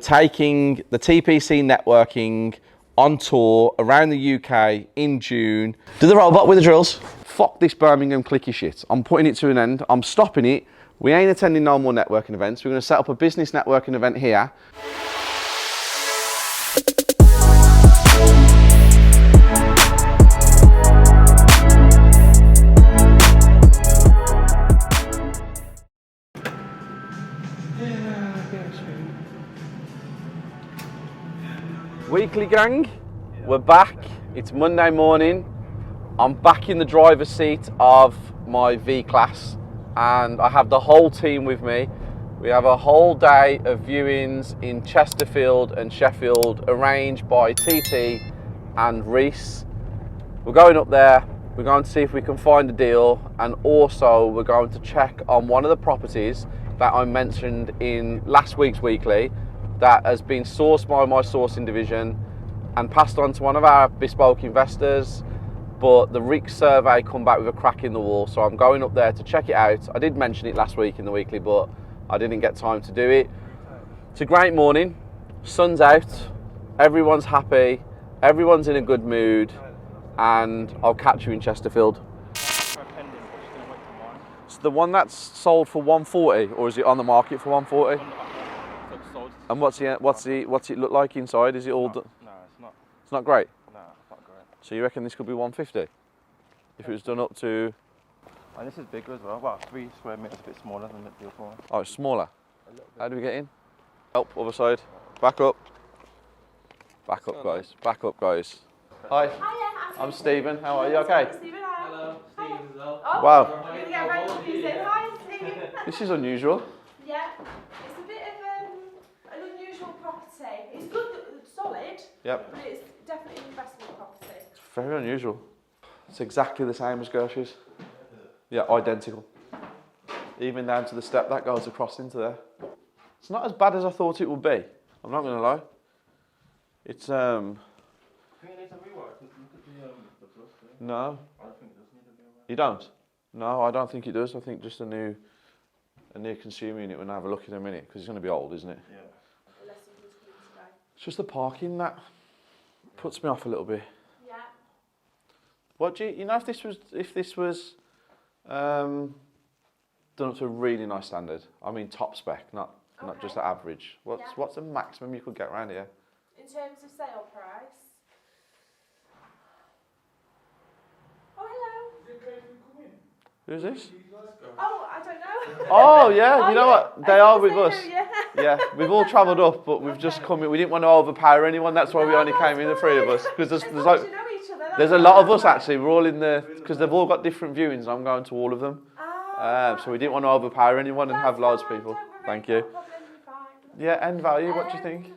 Taking the TPC networking on tour around the UK in June. Do the robot with the drills. Fuck this Birmingham clicky shit. I'm putting it to an end. I'm stopping it. We ain't attending no more networking events. We're going to set up a business networking event here. Weekly gang, we're back. It's Monday morning. I'm back in the driver's seat of my V-Class and I have the whole team with me. We have a whole day of viewings in Chesterfield and Sheffield arranged by TT and Reese. We're going up there, we're going to see if we can find a deal, and also we're going to check on one of the properties that I mentioned in last week's weekly that has been sourced by my sourcing division and passed on to one of our bespoke investors, but the RIC survey come back with a crack in the wall, so I'm going up there to check it out. I did mention it last week in the weekly, but I didn't get time to do it. It's a great morning, sun's out, everyone's happy, everyone's in a good mood, and I'll catch you in Chesterfield. So the one that's sold for 140, or is it on the market for 140? And what's it look like inside? Is it all done? No, it's not. It's not great? No, it's not great. So you reckon this could be 150? If it was done up to... And this is bigger as well. Well, 3 square metres, a bit smaller than the other one. Oh, it's smaller? How do we get in? Help, other side. Back up. Back up, guys. Back up, guys. Hi. Hiya, I'm Stephen. How are you? Okay? Stephen, Hello, Stephen as well. Oh, Wow. You're going to get very confusing. Hi, Stephen. This is unusual. Yeah, it's a bit of an unusual property. It's good, solid, Yep. but it's definitely an investment property. It's very unusual. It's exactly the same as Gersh's. Yeah, identical. Even down to the step that goes across into there. It's not as bad as I thought it would be. I'm not going to lie. It's Do you need a rework? Look at the plus there. No. I don't think it does need a rework. You don't? No, I don't think it does. I think just a new consumer unit. We'll have a look in a minute because it's going to be old, isn't it? Yeah. Unless something's coming today. It's just the parking that puts me off a little bit. Yeah. What do you know if this was done up to a really nice standard? I mean top spec, not just the average. What's the maximum you could get around here? In terms of sale price. Oh, hello. Who's this? Oh, I don't know. Oh yeah, you know what? They are with us. Yeah. Yeah, we've all travelled up, but we've just come in. We didn't want to overpower anyone. That's why we only came in, the three of us, because there's like You know each other, there's a lot of us actually. We're all in the because they've all got different viewings. I'm going to all of them, so we didn't want to overpower anyone and have loads of people. Thank you. Yeah, end value. What do you think?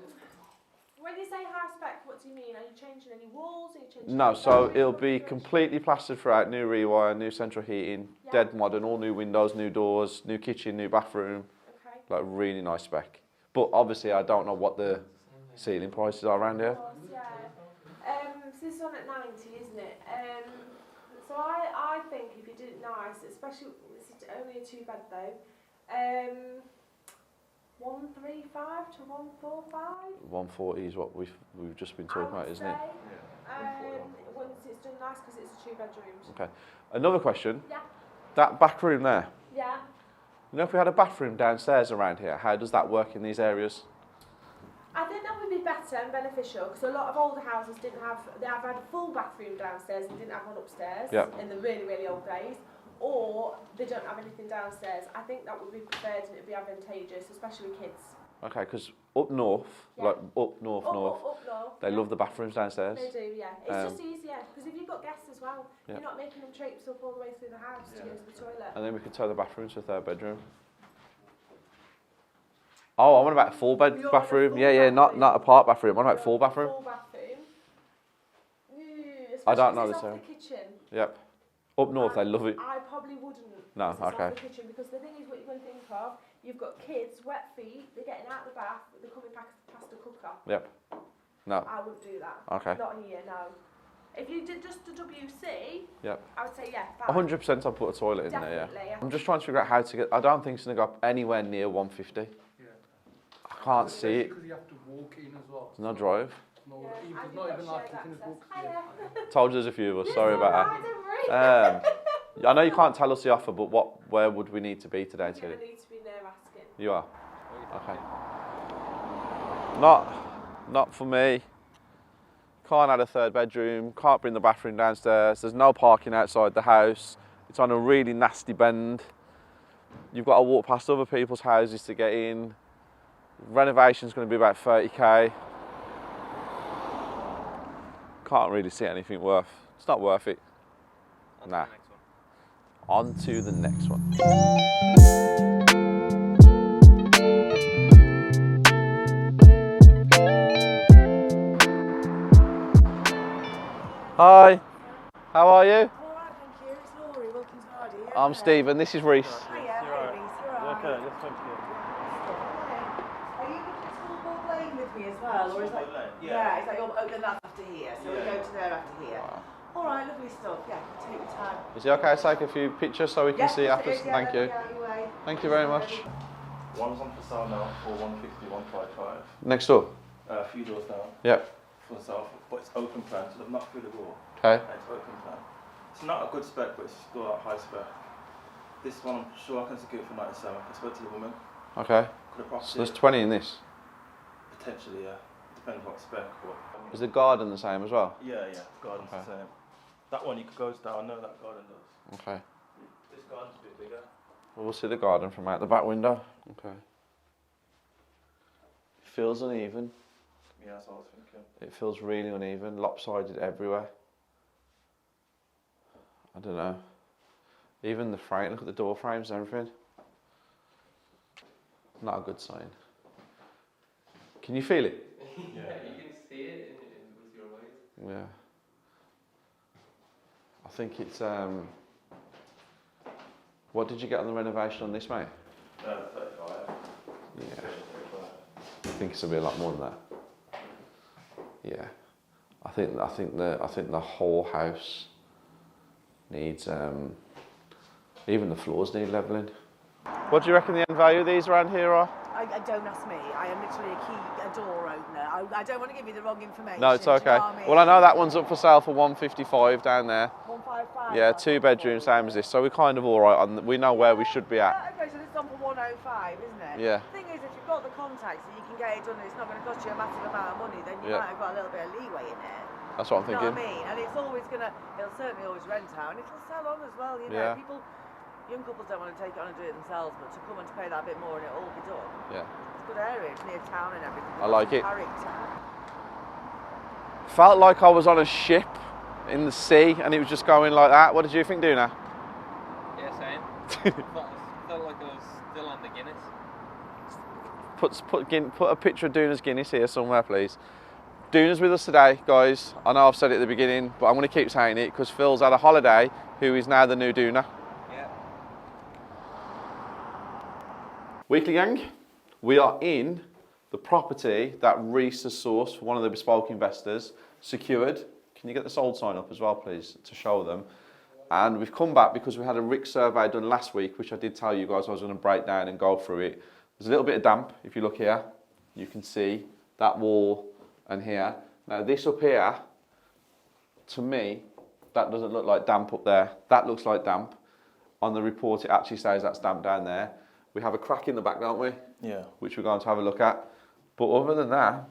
When you say high spec, what do you mean? Are you changing any walls? Are you changing No, any so bedrooms? it'll be completely plastered throughout, new rewire, new central heating, dead modern, all new windows, new doors, new kitchen, new bathroom, Okay. like really nice spec. But obviously I don't know what the ceiling prices are around here. Of course, yeah. So this is on at 90, isn't it? So I think if you did it nice, especially, this is only a 2 bed though, 135 to 145. 140 is what we've just been talking about, isn't it? Once it's done nice, because it's 2 bedrooms. Okay. Another question. Yeah. That back room there. Yeah. You know, if we had a bathroom downstairs around here, how does that work in these areas? I think that would be better and beneficial, because a lot of older houses they have had a full bathroom downstairs and didn't have one upstairs in the really, really old days, or they don't have anything downstairs. I think that would be preferred and it would be advantageous, especially with kids. Okay, because up north, like up north, they love the bathrooms downstairs. They do, yeah. It's just easier, because if you've got guests as well, you're not making them traipse up all the way through the house to go to the toilet. And then we could turn the bathrooms to a 3rd bedroom. Oh, I want about a full bathroom. Yeah, not a part bathroom. I want about full bathroom. Full bathroom. I don't know this area. area. The kitchen. Yep. Up north, they love it. I probably wouldn't. No, It's off okay. the kitchen, because the thing is, what you're going to think of, you've got kids, wet feet, they're getting out of the bath, they're coming past the cooker. Yep. No. I wouldn't do that. Okay. Not here, no. If you did just a WC, Yep. I would say yeah. 100% I'll put a toilet in there, yeah. Definitely, yeah. I'm just trying to figure out how to get... I don't think it's going to go up anywhere near 150. Yeah. I Can't see it. Because you have to walk in as well. There's no drive. No, Yeah, there's and not you've even got like you shared can just walk access. through. Told you there's a few of us. Sorry about Alright, don't worry. that. I know you can't tell us the offer, but where would we need to be today, You're Tilly? going to need to be near asking. You are? Okay. Not for me. Can't add a third bedroom, can't bring the bathroom downstairs, there's no parking outside the house, it's on a really nasty bend. You've got to walk past other people's houses to get in. Renovation's going to be about 30k. Can't really see anything it's not worth it. Nah. On to the next one. Hi, how are you? All right, thank you. It's Laurie, welcome to Hardy. I'm Stephen, this is Reese. Hiya, You're hey, right. Reece, you're right. Okay, yes, thank you. Are you looking at Schoolboard Lane with me as well? Or is that, Schoolboard Lane? yeah, is that your, oh, then that's after here, so we Yeah. go to there after here. All right, lovely stuff. Yeah, take your time. Is it okay to take a few pictures so we can see Yes, after? it is, yeah, Thank let you. me get out of your way. Thank you very much. One's on for sale now for 150, 155. Next door? A few doors down Yep. for sale, but it's open plan, so they've knocked through the door. Okay. And it's open plan. It's not a good spec, but it's still a high spec. This one, I'm sure I can secure it for 97. I spoke to the woman. Okay. Could have property. So there's 20 in this. Potentially, yeah. Depends what spec. But, Is the garden the same as well? yeah, garden's Okay. the same. That one you could go down. I know that garden does. Okay. This garden's a bit bigger. Well, we'll see the garden from out the back window. Okay. It feels uneven. Yeah, that's what I was thinking. It feels really uneven, lopsided everywhere. I don't know. Even the frame, look at the door frames and everything. Not a good sign. Can you feel it? Yeah, you can see it with your eyes. Yeah. I think it's, what did you get on the renovation on this, mate? 35. Yeah. 35. I think it's gonna be a lot more than that. Yeah. I think the whole house needs, even the floors need levelling. What do you reckon the end value of these around here are? I don't ask me. I am literally a door opener. I don't want to give you the wrong information. No, it's do you okay. know what I mean? Well, I know that one's up for sale for 155 down there. 155. Yeah, 2 bedrooms, same as this. So we're kind of all right on. We know where we should be at. Yeah, okay, so this is on for 105, isn't it? Yeah. The thing is, if you've got the contacts and you can get it done and it's not going to cost you a massive amount of money, then you Yeah. might have got a little bit of leeway in it. That's what I'm You know thinking. what I mean? And it's always it'll certainly always rent out and it'll sell on as well, you know. Yeah. Young couples don't want to take it on and do it themselves, but to come and to pay that bit more and it'll all be done. Yeah. It's a good area, it's near town and everything. I like it. Character. Felt like I was on a ship in the sea and it was just going like that. What did you think, Duna? Yeah, same. felt like I was still on the Guinness. Put a picture of Duna's Guinness here somewhere, please. Duna's with us today, guys. I know I've said it at the beginning, but I'm going to keep saying it because Phil's had a holiday, who is now the new Duna. Yeah. Weekly gang, we are in the property that Reese has sourced for one of the Bespoke investors, secured. Can you get the sold sign up as well, please, to show them? And we've come back because we had a RIC survey done last week, which I did tell you guys I was going to break down and go through it. There's a little bit of damp. If you look here, you can see that wall and here. Now this up here, to me, that doesn't look like damp up there. That looks like damp. On the report, it actually says that's damp down there. We have a crack in the back, don't we? Yeah. Which we're going to have a look at. But other than that,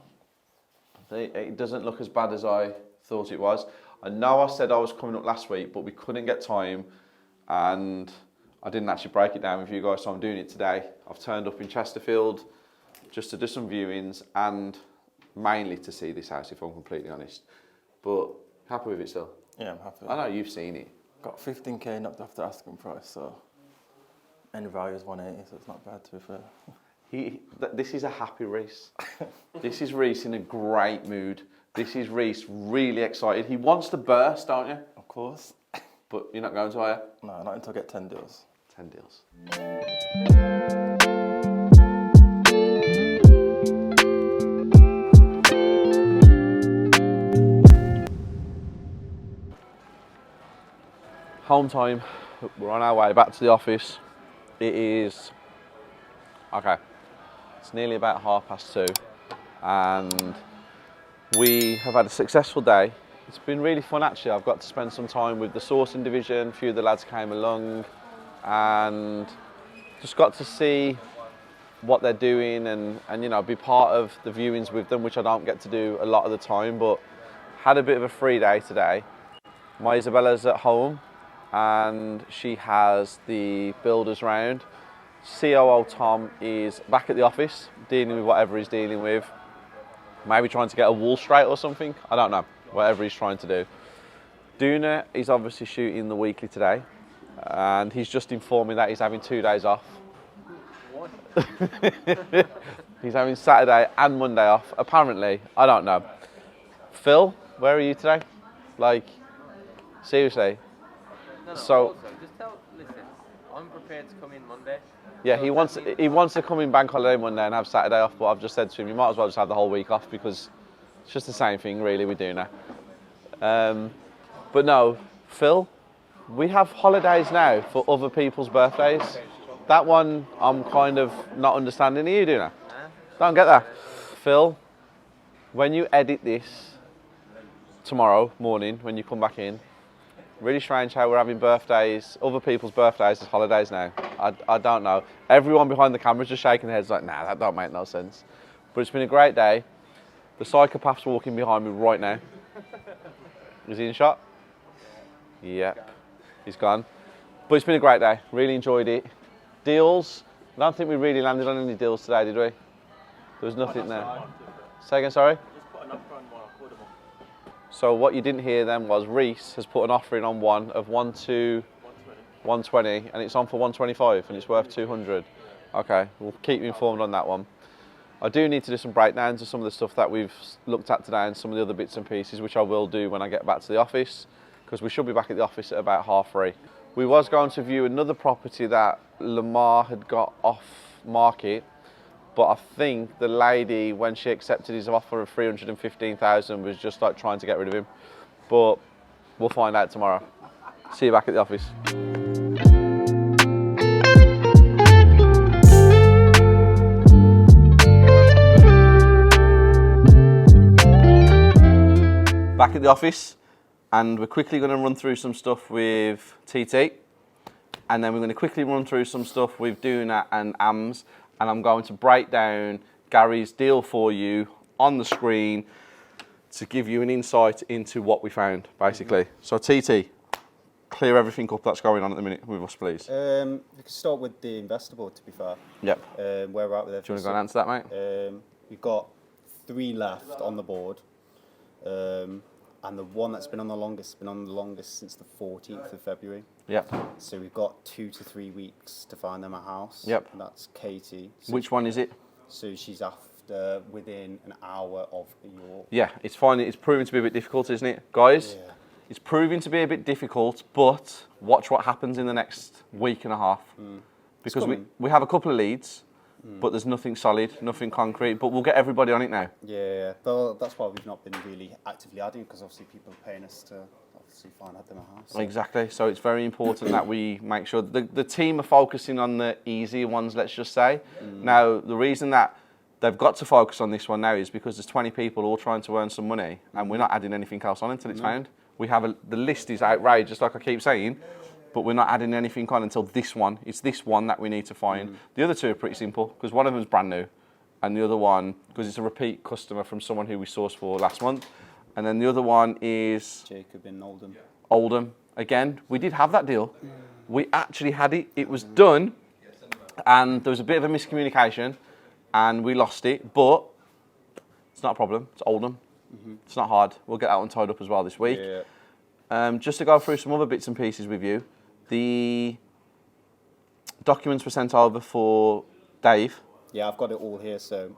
it doesn't look as bad as I thought it was. I know I said I was coming up last week, but we couldn't get time and I didn't actually break it down with you guys, so I'm doing it today. I've turned up in Chesterfield just to do some viewings and mainly to see this house, if I'm completely honest. But happy with it still? Yeah, I'm happy. I know you've seen it. Got 15k knocked off the asking price, so end value is 180, so it's not bad to be fair. This is a happy Reese. This is Reese in a great mood. This is Reese really excited. He wants to burst, don't you? Of course. But you're not going to, are you? No, not until I get 10 deals. 10 deals. Home time. We're on our way back to the office. It is... Okay. It's nearly about 2:30, and we have had a successful day. It's been really fun actually. I've got to spend some time with the sourcing division. A few of the lads came along and just got to see what they're doing and you know, be part of the viewings with them, which I don't get to do a lot of the time, but had a bit of a free day today. My Isabella's at home and she has the builders round. COO Tom is back at the office dealing with whatever he's dealing with. Maybe trying to get a wall straight or something. I don't know, whatever he's trying to do. Duna is obviously shooting the weekly today and he's just informed me that he's having 2 days off. He's having Saturday and Monday off, apparently. I don't know. Phil, where are you today? Like, seriously. No, So, also, just listen, I'm prepared to come in Monday. yeah, So he that wants to come in bank holiday Monday and have Saturday off, but I've just said to him, you might as well just have the whole week off because it's just the same thing, really, we do now. But no, Phil, we have holidays now for other people's birthdays. That one I'm kind of not understanding. Are you doing that? Don't get that. Phil, when you edit this tomorrow morning, when you come back in, really strange how we're having birthdays, other people's birthdays as holidays now. I don't know. Everyone behind the camera is just shaking their heads like, nah, that don't make no sense. But it's been a great day. The psychopath's walking behind me right now. Is he in shot? Yep, he's gone. But it's been a great day. Really enjoyed it. Deals. I don't think we really landed on any deals today, did we? There was nothing there. Say again, sorry? So what you didn't hear then was Reese has put an offer in on one of 120, and it's on for 125, and it's worth 200. Okay, we'll keep you informed on that one. I do need to do some breakdowns of some of the stuff that we've looked at today and some of the other bits and pieces, which I will do when I get back to the office, because we should be back at the office at about 3:30. We was going to view another property that Lamar had got off market, but I think the lady, when she accepted his offer of 315,000, was just like trying to get rid of him. But we'll find out tomorrow. See you back at the office. Back at the office, and we're quickly going to run through some stuff with TT, and then we're going to quickly run through some stuff with Duna and AMS, and I'm going to break down Gary's deal for you on the screen to give you an insight into what we found, basically. So TT, clear everything up that's going on at the minute with us, please. We can start with the investor board, to be fair. Yep. Where we're at with everything. Do you want to go and answer that, mate? We've got 3 left on the board. And the one that's been on the longest has been on the longest since the 14th of February. Yep. So we've got 2 to 3 weeks to find them a house. Yep. And that's Katie. So Which one is it? So she's after within an hour of York. Yeah, it's fine. It's proving to be a bit difficult, isn't it? Guys, Yeah. it's proving to be a bit difficult, but watch what happens in the next week and a half. Because we have a couple of leads, but there's nothing solid, nothing concrete, but we'll get everybody on it now. Yeah, well, that's why we've not been really actively adding, because obviously people are paying us to obviously find them a house. Exactly, so it's very important that we make sure the team are focusing on the easy ones, let's just say. Now, the reason that they've got to focus on this one now is because there's 20 people all trying to earn some money, and we're not adding anything else on until it's found. We have the list is outrageous, like I keep saying, but we're not adding anything on until this one. It's this one that we need to find. The other two are pretty simple, because one of them is brand new, and the other one, because it's a repeat customer from someone who we sourced for last month, and then the other one is Jacob in Oldham. Oldham. Again, we did have that deal. We actually had it. It was done, and there was a bit of a miscommunication, and we lost it, but it's not a problem. It's Oldham. It's not hard. We'll get that one tied up as well this week. Yeah. Just to go through some other bits and pieces with you, the documents were sent over for Dave. Yeah, I've got it all here. So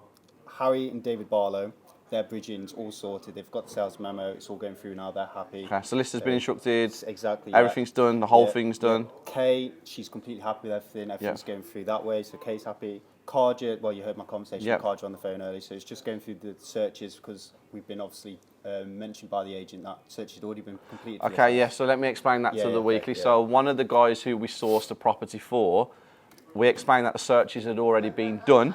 Harry and David Barlow, their bridging's all sorted. They've got the sales memo. It's all going through now. They're happy. Okay, solicitor's been instructed. Exactly. Everything's done. The whole thing's done. Kay, she's completely happy with everything. Everything's going through that way. So Kay's happy. Carja, well, you heard my conversation with Carja on the phone earlier. So it's just going through the searches, because we've been obviously mentioned by the agent that search had already been completed. Okay, yeah, so let me explain that to the weekly. So one of the guys who we sourced the property for, we explained that the searches had already been done.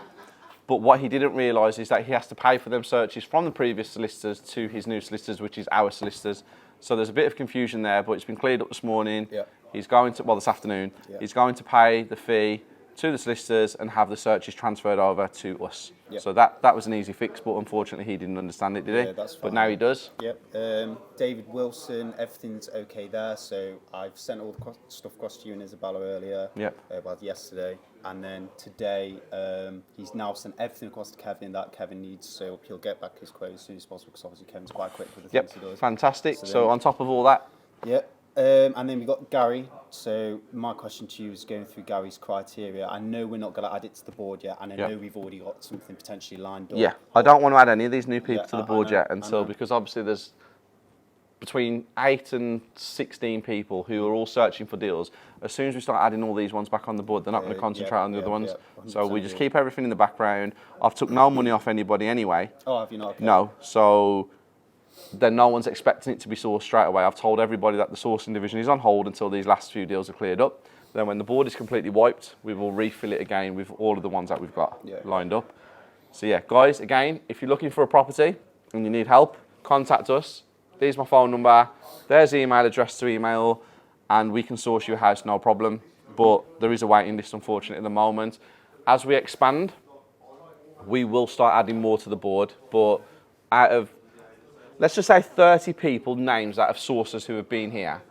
But what he didn't realise is that he has to pay for them searches from the previous solicitors to his new solicitors, which is our solicitors. So there's a bit of confusion there, but it's been cleared up this morning. Yeah. He's going to, well, this afternoon, he's going to pay the fee to the solicitors and have the searches transferred over to us. Yep. So that was an easy fix, but unfortunately he didn't understand it, did he? Yeah, that's fine. But now he does. Yep. David Wilson, everything's okay there. So I've sent all the stuff across to you and Isabella earlier. Yep. About yesterday, and then today he's now sent everything across to Kevin that Kevin needs. So he'll get back his quote as soon as possible because obviously Kevin's quite quick with the things he does. Fantastic. So, So on top of all that, Yep. And then we got Gary. So my question to you is going through Gary's criteria. I know we're not going to add it to the board yet, and I know we've already got something potentially lined up. yeah, I don't want to add any of these new people to the board I know, yet until, because obviously there's between 8 and 16 people who are all searching for deals. As soon as we start adding all these ones back on the board, they're not going to concentrate on the other ones. So we just keep everything in the background. I've took no money off anybody anyway. Oh, have you not? Okay. No, so then no one's expecting it to be sourced straight away. I've told everybody that the sourcing division is on hold until these last few deals are cleared up. Then when the board is completely wiped, we will refill it again with all of the ones that we've got lined up. So yeah, guys, again, if you're looking for a property and you need help, contact us. There's my phone number. There's the email address to email, and we can source you a house, no problem. But there is a waiting list, unfortunately, at the moment. As we expand, we will start adding more to the board. But out of, let's just say 30 people, names that have sourcers who have been here,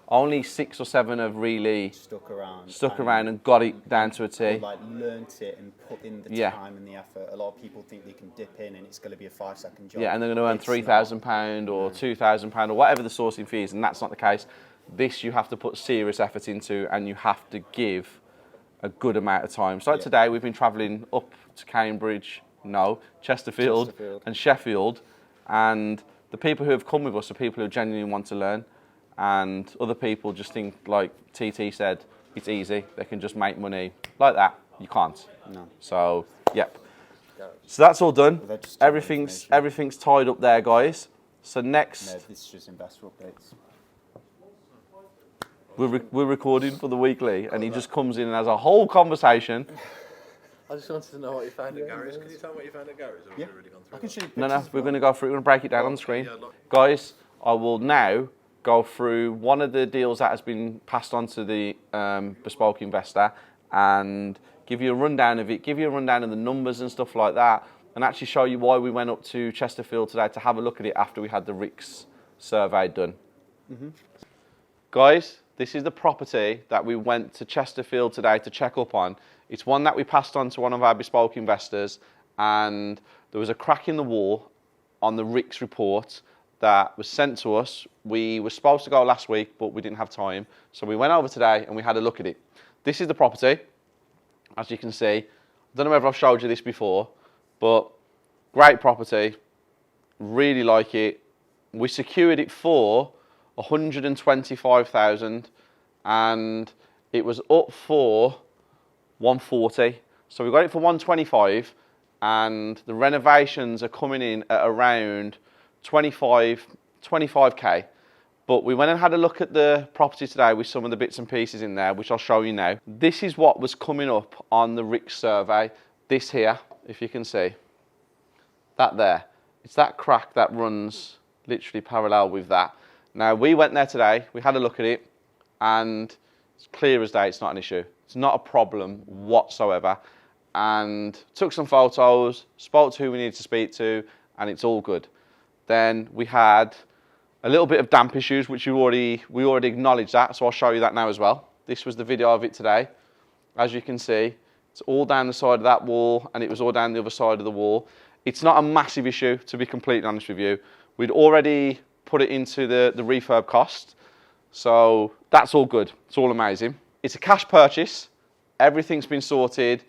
only 6 or 7 have really stuck around and got it down to a T. Or like learnt it and put in the time and the effort. A lot of people think they can dip in and it's going to be a 5-second job. Yeah, and they're going to earn £3,000 or £2,000 or whatever the sourcing fee is, and that's not the case. This you have to put serious effort into, and you have to give a good amount of time. So like today, we've been travelling up to Cambridge, Chesterfield and Sheffield, and the people who have come with us are people who genuinely want to learn. And other people just think, like TT said, it's easy. They can just make money like that. You can't. No. So, yep. So that's all done. Everything's tied up there, guys. So next... No, this is just investor updates. We're recording for the weekly, and he just comes in and has a whole conversation. I just wanted to know what you found at Gary's. Can you tell me what you found at Gary's? Or have you already gone through? I can show you No, we're going to go through it. We're going to break it down on the screen. Guys, I will now go through one of the deals that has been passed on to the Bespoke investor and give you a rundown of it, give you a rundown of the numbers and stuff like that, and actually show you why we went up to Chesterfield today to have a look at it after we had the RICS survey done. Guys, this is the property that we went to Chesterfield today to check up on. It's one that we passed on to one of our Bespoke investors, and there was a crack in the wall on the RICS report that was sent to us. We were supposed to go last week, but we didn't have time. So we went over today and we had a look at it. This is the property, as you can see. I don't know whether I've showed you this before, but great property. Really like it. We secured it for 125,000 and it was up for 140. So we got it for 125 and the renovations are coming in at around 25k, but we went and had a look at the property today with some of the bits and pieces in there, which I'll show you now. This is what was coming up on the RICS survey. This here, if you can see, that there, it's that crack that runs literally parallel with that. Now we went there today, we had a look at it, and it's clear as day, it's not an issue. It's not a problem whatsoever, and took some photos, spoke to who we needed to speak to, and it's all good. Then we had a little bit of damp issues, which we already acknowledged that, so I'll show you that now as well. This was the video of it today. As you can see, it's all down the side of that wall, and it was all down the other side of the wall. It's not a massive issue, to be completely honest with you. We'd already put it into the refurb cost, so that's all good. It's all amazing. It's a cash purchase. Everything's been sorted.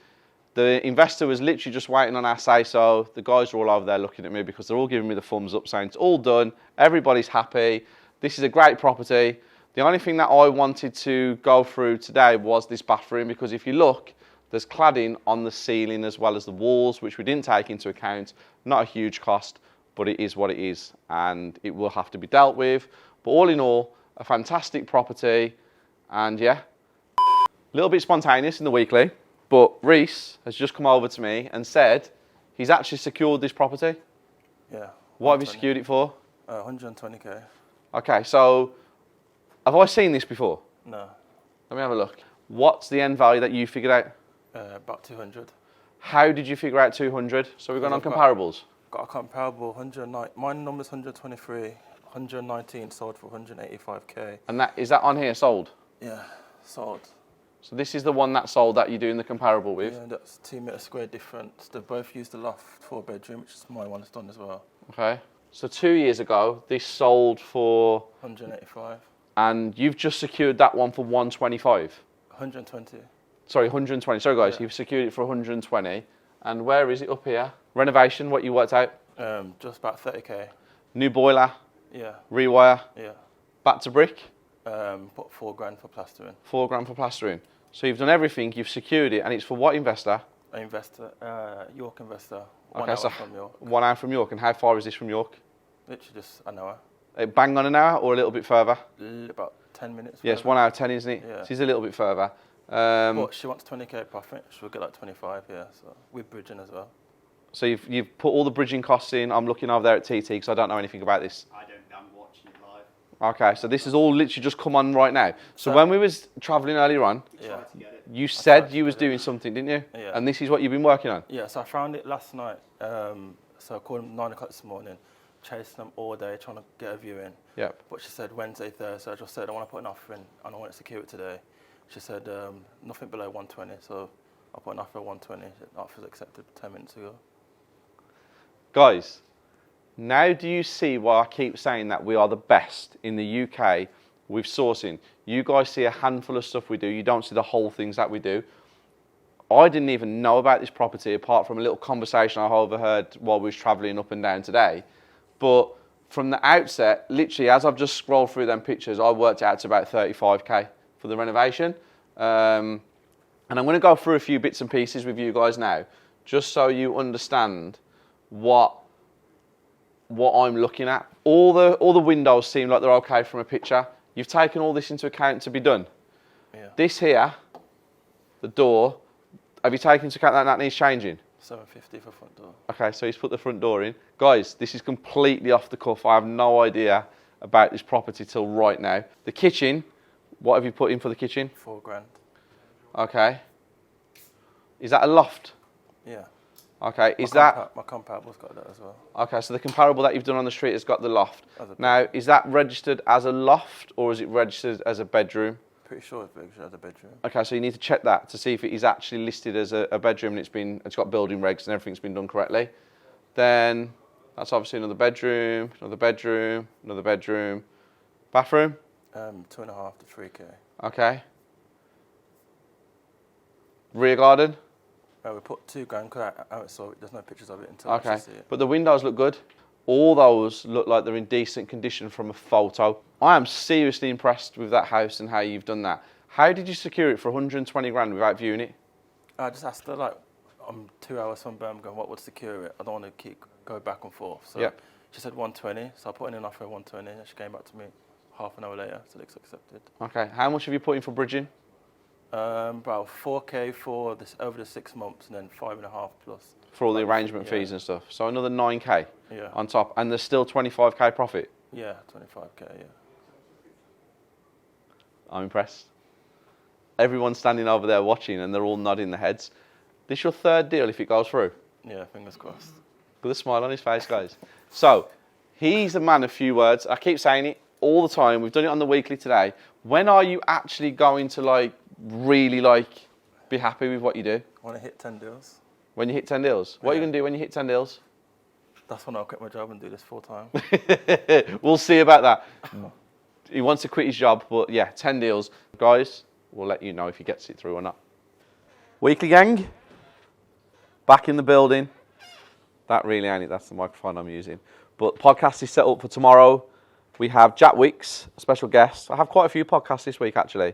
The investor was literally just waiting on our say-so. The guys are all over there looking at me because they're all giving me the thumbs up saying it's all done, everybody's happy, this is a great property. The only thing that I wanted to go through today was this bathroom, because if you look, there's cladding on the ceiling as well as the walls, which we didn't take into account. Not a huge cost, but it is what it is, and it will have to be dealt with. But all in all, a fantastic property, and yeah, a little bit spontaneous in the weekly. But Reese has just come over to me and said He's actually secured this property. Yeah. What have you secured it for? 120k. Okay, so have I seen this before? No. Let me have a look. What's the end value that you figured out? About 200. How did you figure out 200? So we've gone on comparables. Got a comparable 109. My number's 123. 119 sold for 185k. And is that on here sold? Yeah, sold. So this is the one that sold that you're doing the comparable with? Yeah, that's 2 metre square difference. They both used the loft 4-bedroom, which is my one's done as well. Okay. So 2 years ago, this sold for 185. And you've just secured that one for 125? 120. Sorry, 120. Sorry, guys, you've secured it for 120. And where is it up here? Renovation, what you worked out? Just about 30k. New boiler? Yeah. Rewire? Yeah. Back to brick? Put £4,000 for plastering. £4,000 for plastering. So you've done everything, you've secured it, and it's for what investor? An investor, York investor. Okay, so from York. 1 hour from York. And how far is this from York? Literally just an hour. Bang on an hour or a little bit further? About 10 minutes. Yes, 1 hour 10, isn't it? Yeah. So it's a little bit further. But she wants 20k profit. She'll get like 25, yeah. So with bridging as well. So you've put all the bridging costs in. I'm looking over there at TT because I don't know anything about this. I'm watching it live. Okay, so this is all literally just come on right now. So when we was travelling earlier on, Yeah. you said you was doing something, didn't you? Yeah. And this is what you've been working on? Yeah, so I found it last night. So I called them 9 o'clock this morning, chasing them all day, trying to get a viewing. Yep. But she said Wednesday, Thursday. I just said I want to put an offer in and I want to secure it today. She said nothing below 120, so I put an offer at 120. The offer's accepted 10 minutes ago. Guys, now do you see why I keep saying that we are the best in the UK with sourcing? You guys see a handful of stuff we do. You don't see the whole things that we do. I didn't even know about this property apart from a little conversation I overheard while we was travelling up and down today. But from the outset, literally, as I've just scrolled through them pictures, I worked out to about 35k for the renovation. And I'm going to go through a few bits and pieces with you guys now, just so you understand what I'm looking at. All the windows seem like they're okay from a picture. You've taken all this into account to be done. Yeah. This here, the door, have you taken into account that needs changing? 750 for front door. Okay, so he's put the front door in. Guys, this is completely off the cuff. I have no idea about this property till right now. The kitchen, what have you put in for the kitchen? £4,000. Okay. Is that a loft? Yeah. Okay, My comparable's got that as well. Okay, so the comparable that you've done on the street has got the loft. Now, is that registered as a loft or is it registered as a bedroom? Pretty sure it's registered as a bedroom. Okay, so you need to check that to see if it is actually listed as a bedroom and it's got building regs and everything's been done correctly. Then that's obviously another bedroom, another bedroom, another bedroom. Bathroom? 2.5 to 3k. Okay. Rear garden? We put £2,000 because I haven't saw it. There's no pictures of it until Okay, I see it. but the windows look good. All those look like they're in decent condition from a photo. I am seriously impressed with that house and how you've done that. How did you secure it for 120 grand without viewing it? I just asked her, like, I'm 2 hours from Birmingham, what would secure it? I don't want to go back and forth. So she said 120, so I put in an offer at 120, and she came back to me half an hour later, so it's accepted. Okay, how much have you put in for bridging? About 4k for this over the 6 months, and then 5.5 plus. For all the arrangement fees and stuff. So another 9k on top, and there's still 25k profit? Yeah, 25k, yeah. I'm impressed. Everyone's standing over there watching and they're all nodding their heads. This your third deal if it goes through? Yeah, fingers crossed. With a smile on his face, guys. So, he's a man of few words. I keep saying it all the time. We've done it on the weekly today. When are you actually going to really be happy with what you do? I want to hit 10 deals. When you hit 10 deals? What are you going to do when you hit 10 deals? That's when I'll quit my job and do this full time. We'll see about that. He wants to quit his job, but yeah, 10 deals. Guys, we'll let you know if he gets it through or not. Weekly gang, back in the building. That really ain't it, that's the microphone I'm using. But podcast is set up for tomorrow. We have Jack Wicks, a special guest. I have quite a few podcasts this week actually.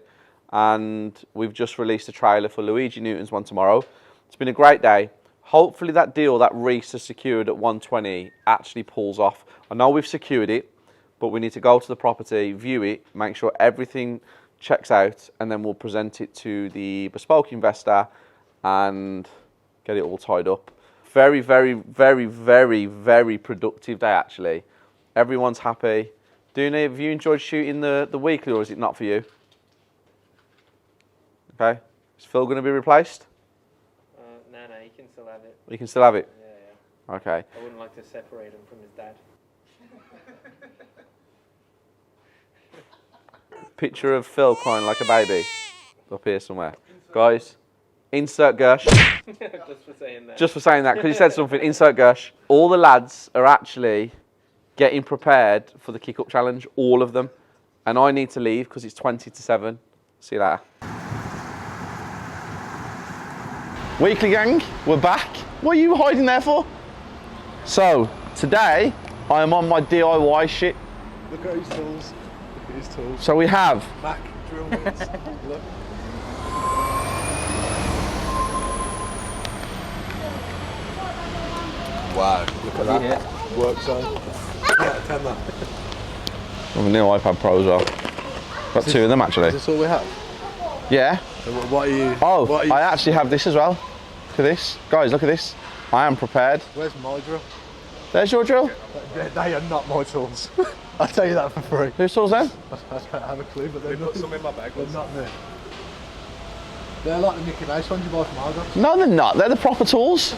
And we've just released a trailer for Luigi Newton's one tomorrow. It's been a great day. Hopefully that deal that Reese has secured at 120 actually pulls off. I know we've secured it, but we need to go to the property, view it, make sure everything checks out, and then we'll present it to the Bespoke investor and get it all tied up. Very, very, very, very, very productive day, actually. Everyone's happy. Dooney, have you enjoyed shooting the weekly, or is it not for you? Okay. Is Phil going to be replaced? No, you can still have it. You can still have it? Yeah. Okay. I wouldn't like to separate him from his dad. Picture of Phil crying like a baby. Up here somewhere. Guys, insert gush. Just for saying that. Just for saying that, because he said something. Insert gush. All the lads are actually getting prepared for the kick-up challenge, all of them. And I need to leave because it's 20-7. See you later. Weekly gang, we're back. What are you hiding there for? So, today, I am on my DIY shit. Look at his tools. Look at his tools. So we have... Mac drill bits. Look. Wow, look at that. Work zone. Yeah, 10 that. I'm a new iPad Pros are. Got two of them actually. Is this all we have? Yeah. And what are you... Oh, what are you, I actually have this as well. Look at this. Guys, look at this. I am prepared. Where's my drill? There's your drill. They are not my tools. I'll tell you that for free. Whose tools then? I don't have a clue, but they've got some in my bag. They're not there. They're like the Mickey Mouse ones you buy from Argos. No, they're not. They're the proper tools.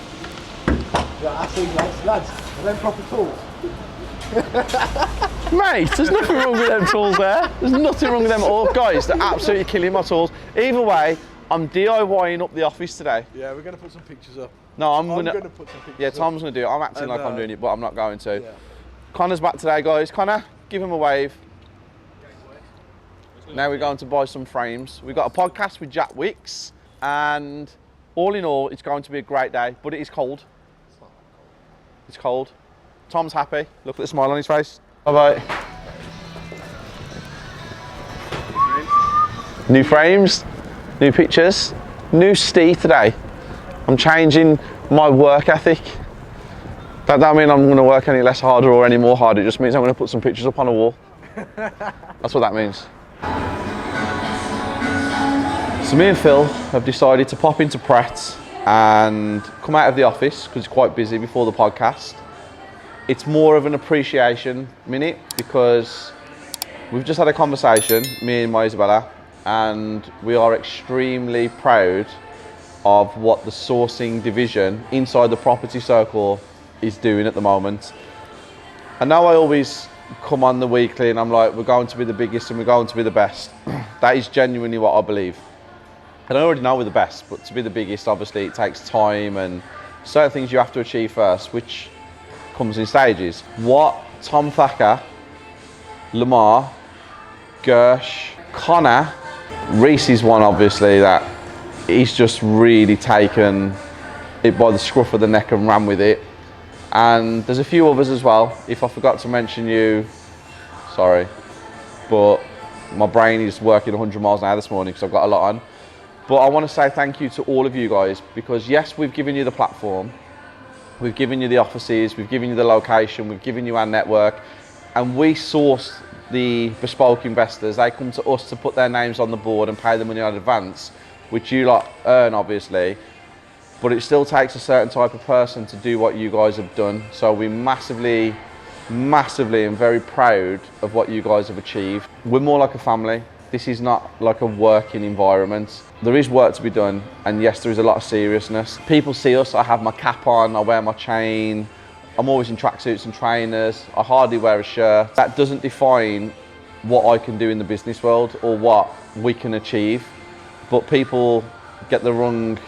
Yeah, I see, lads, are they proper tools? Mate, there's nothing wrong with them tools there. There's nothing wrong with them at all. Guys, they're absolutely killing my tools. Either way, I'm DIYing up the office today. Yeah, we're going to put some pictures up. No, I'm going gonna to put some pictures Yeah, up. Tom's going to do it. I'm acting like I'm doing it, but I'm not going to. Yeah. Connor's back today, guys. Connor, give him a wave. Now we're going to buy some frames. We've got a podcast with Jack Wicks, and all in all, it's going to be a great day, but it is cold. It's cold. Tom's happy. Look at the smile on his face. Bye-bye. New frames, new pictures, new Ste today. I'm changing my work ethic. That don't mean I'm going to work any less harder or any more harder. It just means I'm going to put some pictures up on a wall. That's what that means. So me and Phil have decided to pop into Pratt and come out of the office because it's quite busy before the podcast. It's more of an appreciation minute because we've just had a conversation, me and my Isabella, and we are extremely proud of what the sourcing division inside the property circle is doing at the moment. I know I always come on the weekly and I'm like, we're going to be the biggest and we're going to be the best. That is genuinely what I believe. And I already know we're the best, but to be the biggest, obviously it takes time and certain things you have to achieve first, which comes in stages. What Tom Thacker, Lamar, Gersh, Connor, Reese is one obviously that he's just really taken it by the scruff of the neck and ran with it. And there's a few others as well. If I forgot to mention you, sorry, but my brain is working 100 miles an hour this morning because I've got a lot on. But I want to say thank you to all of you guys because yes, we've given you the platform, we've given you the offices, we've given you the location, we've given you our network, and we source the bespoke investors. They come to us to put their names on the board and pay the money in advance, which you lot earn obviously, but it still takes a certain type of person to do what you guys have done. So we massively and very proud of what you guys have achieved. We're more like a family. This is not like a working environment. There is work to be done, and yes, there is a lot of seriousness. People see us, I have my cap on, I wear my chain, I'm always in tracksuits and trainers, I hardly wear a shirt. That doesn't define what I can do in the business world or what we can achieve, but people get the wrong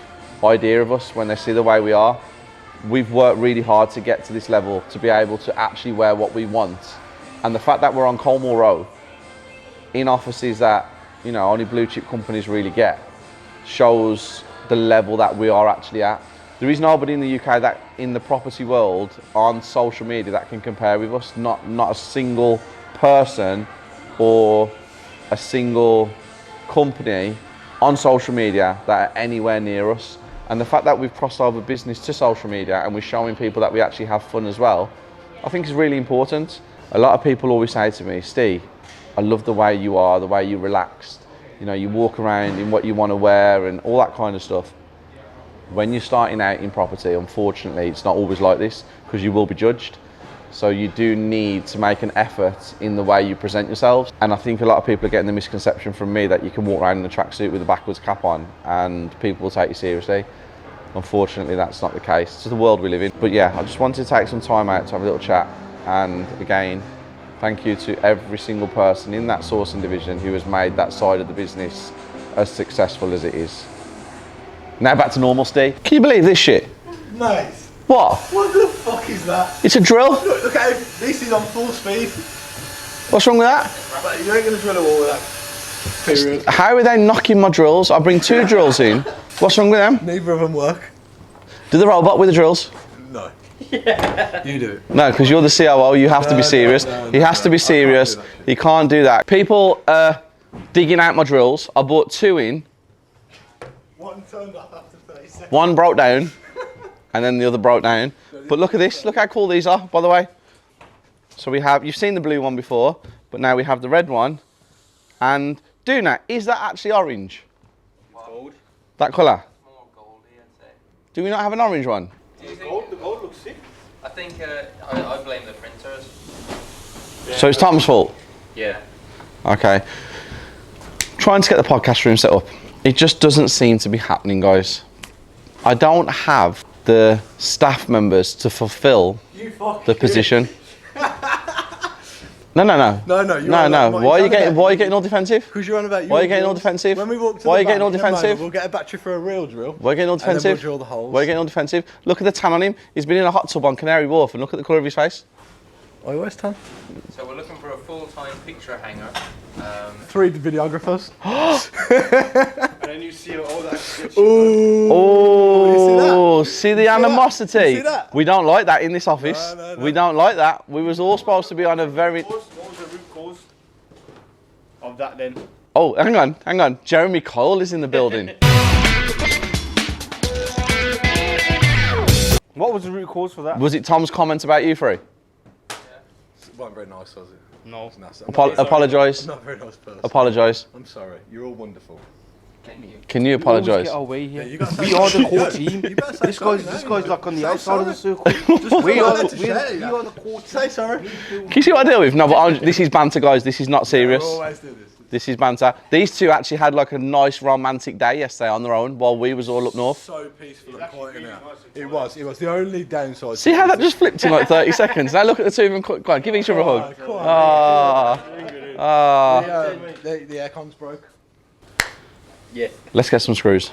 idea of us when they see the way we are. We've worked really hard to get to this level, to be able to actually wear what we want. And the fact that we're on Colmore Road, in offices that, you know, only blue chip companies really get, shows the level that we are actually at. There is nobody in the UK that, in the property world, on social media that can compare with us. Not a single person or a single company on social media that are anywhere near us. And the fact that we've crossed over business to social media and we're showing people that we actually have fun as well, I think is really important. A lot of people always say to me, Steve, I love the way you are, the way you're relaxed. You know, you walk around in what you want to wear and all that kind of stuff. when you're starting out in property, unfortunately, it's not always like this because you will be judged. So you do need to make an effort in the way you present yourselves. And I think a lot of people are getting the misconception from me that you can walk around in a tracksuit with a backwards cap on and people will take you seriously. Unfortunately, that's not the case. It's the world we live in. But yeah, I just wanted to take some time out to have a little chat. And again, thank you to every single person in that sourcing division who has made that side of the business as successful as it is. Now back to normal, Steve. Can you believe this shit? Nice. What? What the fuck is that? It's a drill. Look at him. This is on full speed. What's wrong with that? But you ain't going to drill a wall with that. Period. How are they knocking my drills? I bring 2 drills in. What's wrong with them? Neither of them work. Do the robot with the drills? No. Yeah. You do it. No, because you're the COO. You have to be serious. He has to be serious. He can't do that. People are digging out my drills. I bought 2 in. One turned off after 30 seconds. One broke down. And then the other broke down. But look at this, look how cool these are, by the way. So we have, you've seen the blue one before, but now we have the red one. And Duna, is that actually orange? Gold. That colour? More goldy, I'd say. Do we not have an orange one? Do you think? The gold looks sick. I think I blame the printers. So it's Tom's fault? Yeah. Okay. Trying to get the podcast room set up. It just doesn't seem to be happening, guys. I don't have the staff members to fulfill the position. No. Why are you getting all defensive? Because you're on about. Why are you getting all defensive? When we walk to Why are the you getting all back, never mind, defensive? We'll get a battery for a real drill. Why are you getting all And then defensive? we'll drill the holes. Why are you getting all defensive? Look at the tan on him. He's been in a hot tub on Canary Wharf, and look at the colour of his face. Oh, where's Tom? So we're looking for a full-time picture hanger. 3 videographers. And then you see all that shit. Oh, see the animosity? See that? We don't like that in this office. No. We don't like that. We was all supposed to be on a very... What was the root cause of that then? Oh, hang on. Jeremy Cole is in the building. What was the root cause for that? Was it Tom's comment about you three? It wasn't very nice, was it? No. Apologise. I'm not a very nice person. Apologise. I'm sorry. You're all wonderful. Can you apologise? Get away here. You guys We are the core team. This guy's like on the outside of the circle. We are the core team. Say sorry. Can you see what I deal with? No, but this is banter, guys. This is not serious. We'll always do this. This is banter. These 2 actually had like a nice romantic day yesterday on their own while we was all up north. So peaceful and quiet now. It was the only downside. See how that just flipped in like 30 seconds? Now look at the 2 of them. Go on, give each other a hug. The aircon's broke. Yeah. Let's get some screws.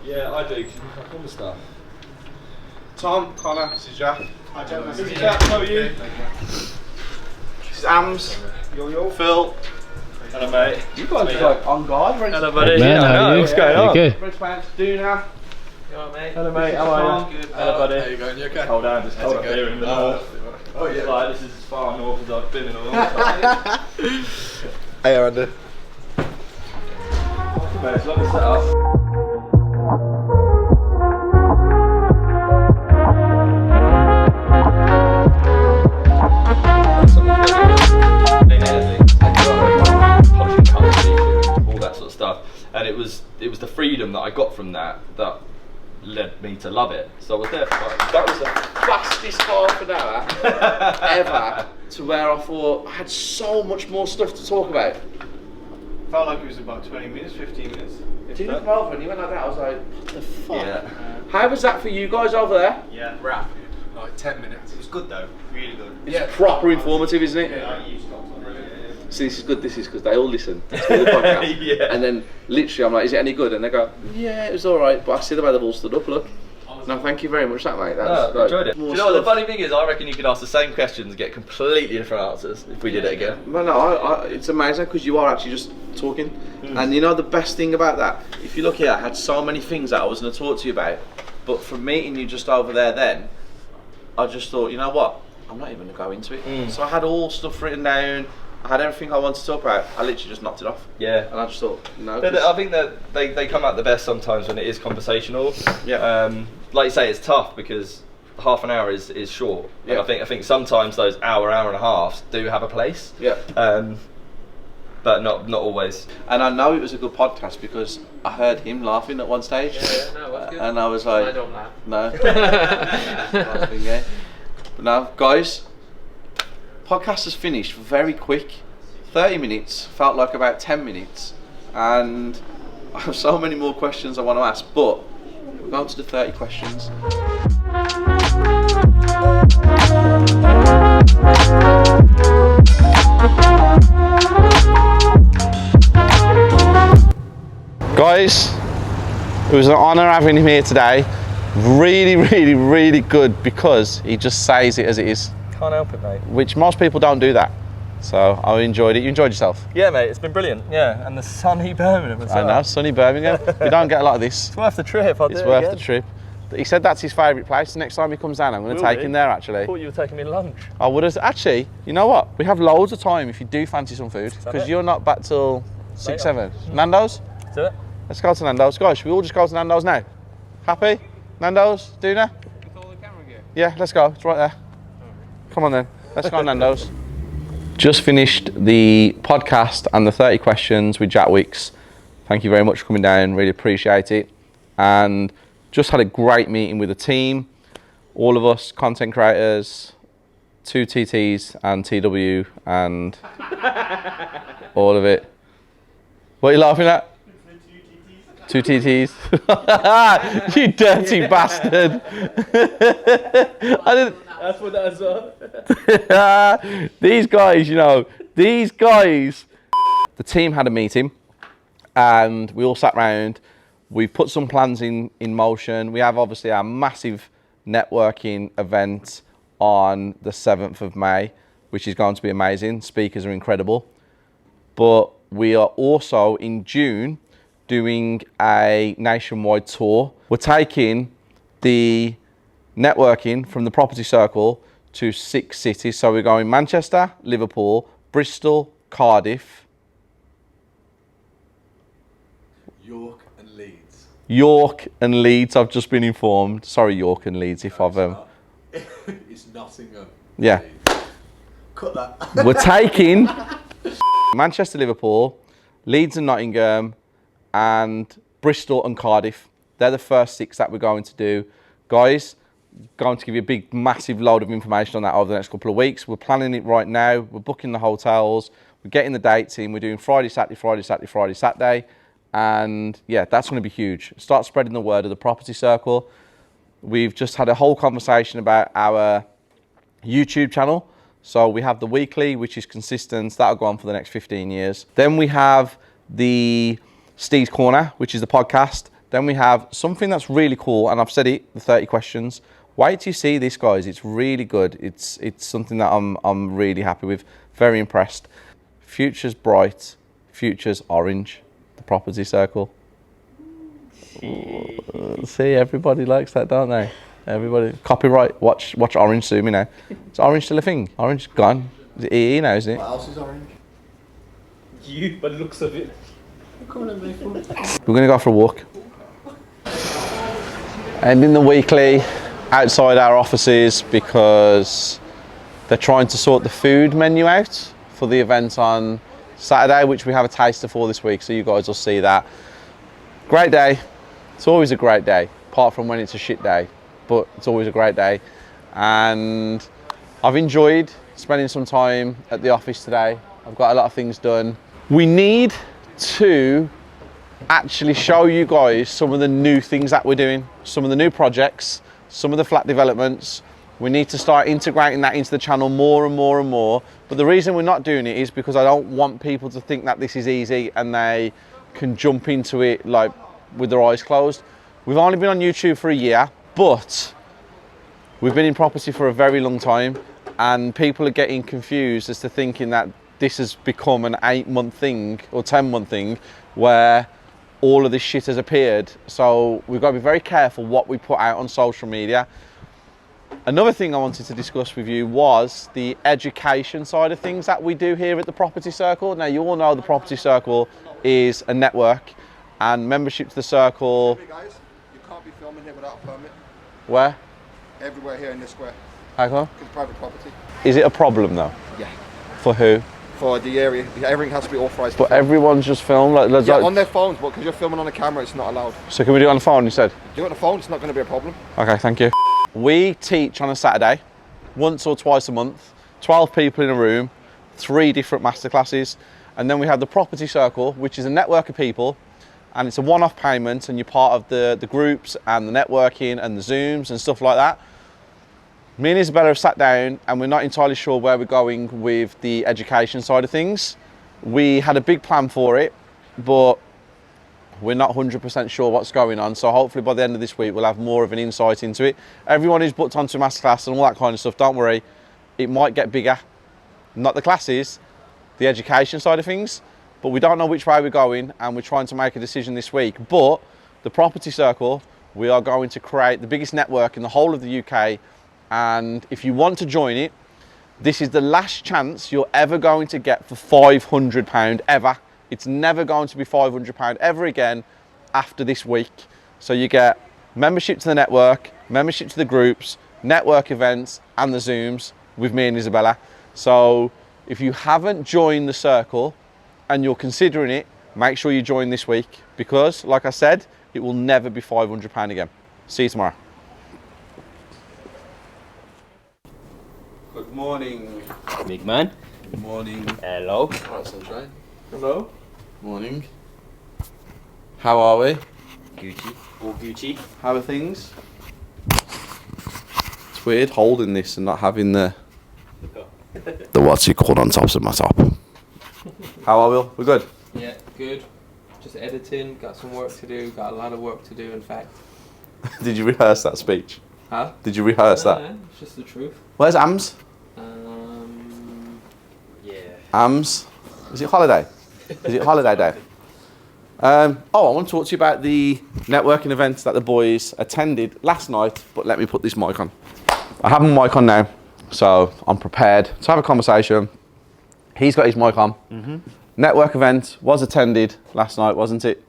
Yeah, I do. I understand. Tom, Connor, this is Jack. Hi, Jack. This is Jack, how are you? This is Ams. Yo. Phil. Hello, mate. You guys are like on guard, right? Hello, buddy. Man, how are you? What's going on? Good. French pants, Duna. You alright, mate? Hello, mate. How are you? Good. Hello, buddy. How you going? You okay? Hold on, just hold up here in the north. Oh yeah. Like, this is as far north as I've been in a long time. Hey, Andy. Mate, it's lovely setup. All that sort of stuff, and it was the freedom that I got from that led me to love it. So I was there for That was the fastest half an hour ever to where I thought I had so much more stuff to talk about. felt like it was about 20 minutes, 15 minutes. Did you look over and you went like that? I was like, what the fuck? Yeah. How was that for you guys over there? Yeah, rapid. Like 10 minutes. It was good though, really good. It's proper informative, isn't it? I used to See, this is good because they all listen to the podcast. Yeah. And then literally I'm like, is it any good? And they go, yeah, it was alright, but I see the way they've all stood up, look. No, thank you very much, that mate. That's, I enjoyed it. Do more you know what the stuff. funny thing is? I reckon you could ask the same questions and get completely different answers if we did it again. No, it's amazing because you are actually just talking. And you know the best thing about that? If you look here, I had so many things that I was going to talk to you about, but from meeting you just over there then, I just thought, you know what? I'm not even going to go into it. So I had all stuff written down. I had everything I wanted to talk about. I literally just knocked it off. Yeah. And I just thought, no. But I think that they come out the best sometimes when it is conversational. Yeah. Like you say, it's tough because half an hour is short. Yeah. And I think sometimes those hour and a half do have a place. Yeah. but not always. And I know it was a good podcast because I heard him laughing at one stage. Yeah, no, that's good. And I was like, I don't laugh. No. Laughing, yeah. But now, guys, podcast has finished very quick. 30 minutes felt like about 10 minutes. And I have so many more questions I want to ask, but we're going to the 30 questions. Guys, it was an honour having him here today. Really, really, really good because he just says it as it is. Can't help it, mate. Which most people don't do that. So I enjoyed it. You enjoyed yourself? Yeah, mate, it's been brilliant. Yeah, and the sunny Birmingham as well. I know, sunny Birmingham. We don't get a lot of this. It's worth the trip. It's worth the trip. He said that's his favourite place. The next time he comes down, I'm going to take him there, actually. I thought you were taking me lunch. I would have. Actually, you know what? We have loads of time if you do fancy some food. Because you're not back till 6, 7. Nando's? Do it. Let's go to Nando's. Guys, should we all just go to Nando's now? Happy? Nando's? Duna? With all the camera gear? Yeah, let's go. It's right there. Come on then. Let's go to Nando's. Just finished the podcast and the 30 questions with Jack Wicks. Thank you very much for coming down. Really appreciate it. And just had a great meeting with the team. All of us, content creators, 2 TTs and TW and all of it. What are you laughing at? 2 TTs. You dirty bastard. I didn't. That's what that was. These guys, you know, these guys. The team had a meeting and we all sat round. We've put some plans in motion. We have obviously our massive networking event on the 7th of May, which is going to be amazing. Speakers are incredible. But we are also in June doing a nationwide tour. We're taking the networking from the Property Circle to 6 cities. So we're going Manchester, Liverpool, Bristol, Cardiff, York and Leeds. York and Leeds, I've just been informed. Sorry, York and Leeds, if I've... It's Nottingham. Yeah. Cut that. We're taking Manchester, Liverpool, Leeds and Nottingham, and Bristol and Cardiff. They're the first 6 that we're going to do. Guys, going to give you a big, massive load of information on that over the next couple of weeks. We're planning it right now. We're booking the hotels. We're getting the dates in. We're doing Friday, Saturday, Friday, Saturday, Friday, Saturday. And yeah, that's going to be huge. Start spreading the word of the Property Circle. We've just had a whole conversation about our YouTube channel. So we have the weekly, which is consistent. That'll go on for the next 15 years. Then we have the Steve's Corner, which is the podcast. Then we have something that's really cool, and I've said it, the 30 questions. Wait till you see this, guys. It's really good. It's something that I'm really happy with. Very impressed. Future's bright. Future's orange. The Property Circle. See, everybody likes that, don't they? Everybody. Copyright. Watch orange sue me now. Is orange still a thing? Orange gone. Is it EE now, isn't it? What else is orange? You, by the looks of it. We're going to go for a walk. And in the weekly, outside our offices, because they're trying to sort the food menu out for the event on Saturday, which we have a taster for this week, so you guys will see that. Great day. It's always a great day, apart from when it's a shit day, but it's always a great day. And I've enjoyed spending some time at the office today. I've got a lot of things done. We need to actually show you guys some of the new things that we're doing, some of the new projects, some of the flat developments. We need to start integrating that into the channel more and more and more. But the reason we're not doing it is because I don't want people to think that this is easy and they can jump into it like with their eyes closed. We've only been on YouTube for a year, but we've been in property for a very long time, and people are getting confused as to thinking that this has become an 8-month thing or 10-month thing where all of this shit has appeared. So we've got to be very careful what we put out on social media. Another thing I wanted to discuss with you was the education side of things that we do here at the Property Circle. Now, you all know the Property Circle is a network, and membership to the circle... Hey guys, you can't be filming here without a permit. Where? Everywhere here in this square. How come? It's private property. Is it a problem though? Yeah. For who? for the area. Everything has to be authorised. But everyone's just filmed. On their phones, but because you're filming on a camera, it's not allowed. So can we do it on the phone instead? Do it on the phone, it's not going to be a problem. Okay, thank you. We teach on a Saturday, once or twice a month, 12 people in a room, 3 different masterclasses, and then we have the property circle, which is a network of people, and it's a one-off payment, and you're part of the groups and the networking and the Zooms and stuff like that. Me and Isabella have sat down and we're not entirely sure where we're going with the education side of things. We had a big plan for it, but we're not 100% sure what's going on. So hopefully by the end of this week, we'll have more of an insight into it. Everyone who's booked onto a masterclass and all that kind of stuff, don't worry, it might get bigger. Not the classes, the education side of things, but we don't know which way we're going and we're trying to make a decision this week. But the property circle, we are going to create the biggest network in the whole of the UK. And if you want to join it, this is the last chance you're ever going to get for £500 ever. It's never going to be £500 ever again after this week. So you get membership to the network, membership to the groups, network events, and the Zooms with me and Isabella. So if you haven't joined the circle and you're considering it, make sure you join this week because, like I said, it will never be £500 again. See you tomorrow. Good morning. Big man. Good morning. Hello. Alright, sunshine. Hello. Morning. How are we? Gucci. All Gucci. How are things? It's weird holding this and not having the what's it called on top of my top. How are we? We're good? Yeah, good. Just editing, got some work to do, got a lot of work to do in fact. Did you rehearse that speech? Huh? Did you rehearse that? No, it's just the truth. Where's Ams? Yeah. Ams? Is it holiday? Is it holiday day? I want to talk to you about the networking event that the boys attended last night, but let me put this mic on. I have my mic on now, so I'm prepared to have a conversation. He's got his mic on. Mm-hmm. Network event was attended last night, wasn't it?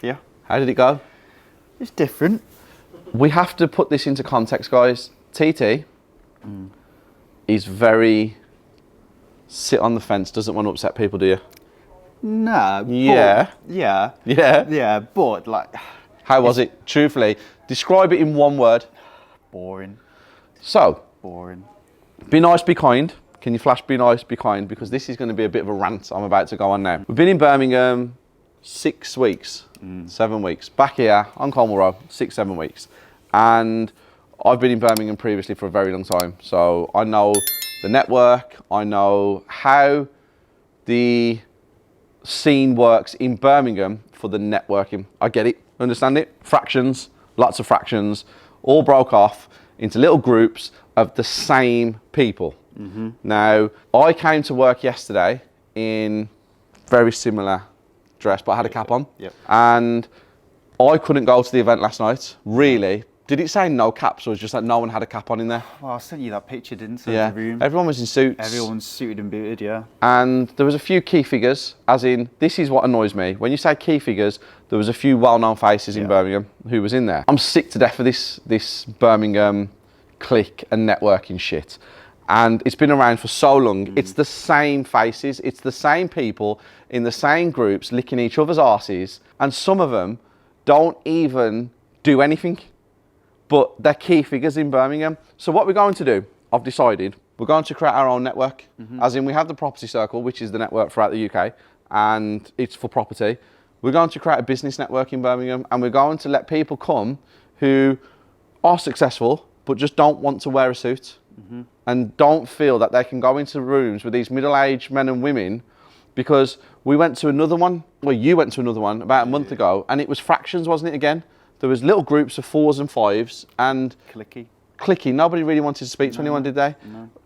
Yeah. How did it go? It's different. We have to put this into context, guys. TT is very sit on the fence, doesn't want to upset people, do you? Nah. Yeah. Yeah. Yeah. Yeah, but like... How was it? Truthfully, describe it in one word. Boring. So. Boring. Be nice, be kind. Can you flash be nice, be kind? Because this is going to be a bit of a rant I'm about to go on now. We've been in Birmingham 6 weeks, 7 weeks. Back here on Cornwall Road, 6, 7 weeks. And I've been in Birmingham previously for a very long time. So I know the network, I know how the scene works in Birmingham for the networking. I get it, understand it. Fractions, lots of fractions, all broke off into little groups of the same people. Mm-hmm. Now, I came to work yesterday in very similar dress, but I had a cap on. Yep. And I couldn't go to the event last night, really. Did it say no caps, or was it just that no one had a cap on in there? Well, I sent you that picture, didn't I? Yeah, The room. everyone was in suits. Everyone's suited and booted, yeah. And there was a few key figures, as in, this is what annoys me. When you say key figures, there was a few well-known faces in Birmingham who was in there. I'm sick to death of this Birmingham clique and networking shit. And it's been around for so long. It's the same faces, it's the same people in the same groups licking each other's arses, and some of them don't even do anything, but they're key figures in Birmingham. So what we're going to do, I've decided, we're going to create our own network. As in, we have the property circle, which is the network throughout the UK, and it's for property. We're going to create a business network in Birmingham, and we're going to let people come who are successful, but just don't want to wear a suit. And don't feel that they can go into rooms with these middle-aged men and women, because we went to another one, well, you went to another one about a month ago, and it was fractions, wasn't it, again? There was little groups of 4s and 5s, and... Clicky. Nobody really wanted to speak to anyone, did they?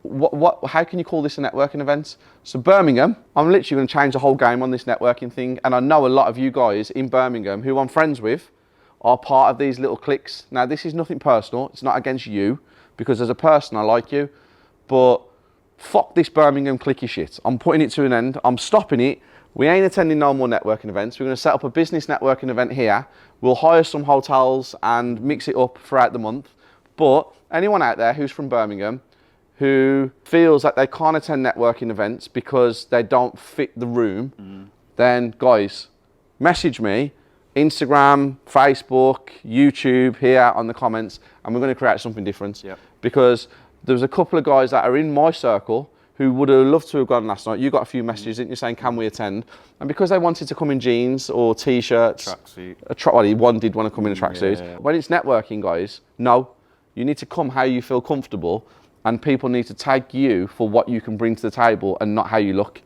No. How can you call this a networking event? So Birmingham, I'm literally going to change the whole game on this networking thing, and I know a lot of you guys in Birmingham who I'm friends with are part of these little cliques. Now, this is nothing personal. It's not against you, because as a person, I like you. But fuck this Birmingham clicky shit. I'm putting it to an end. I'm stopping it. We ain't attending no more networking events. We're going to set up a business networking event here. We'll hire some hotels and mix it up throughout the month. But anyone out there who's from Birmingham, who feels that they can't attend networking events because they don't fit the room, then guys, message me, Instagram, Facebook, YouTube, here on the comments, and we're going to create something different. Yep. Because there's a couple of guys that are in my circle who would have loved to have gone last night. You got a few messages, didn't you, saying, can we attend? And because they wanted to come in jeans or T-shirts. Tracksuit. Well, one did want to come in a tracksuit. Yeah. When it's networking, guys, no. You need to come how you feel comfortable, and people need to tag you for what you can bring to the table and not how you look.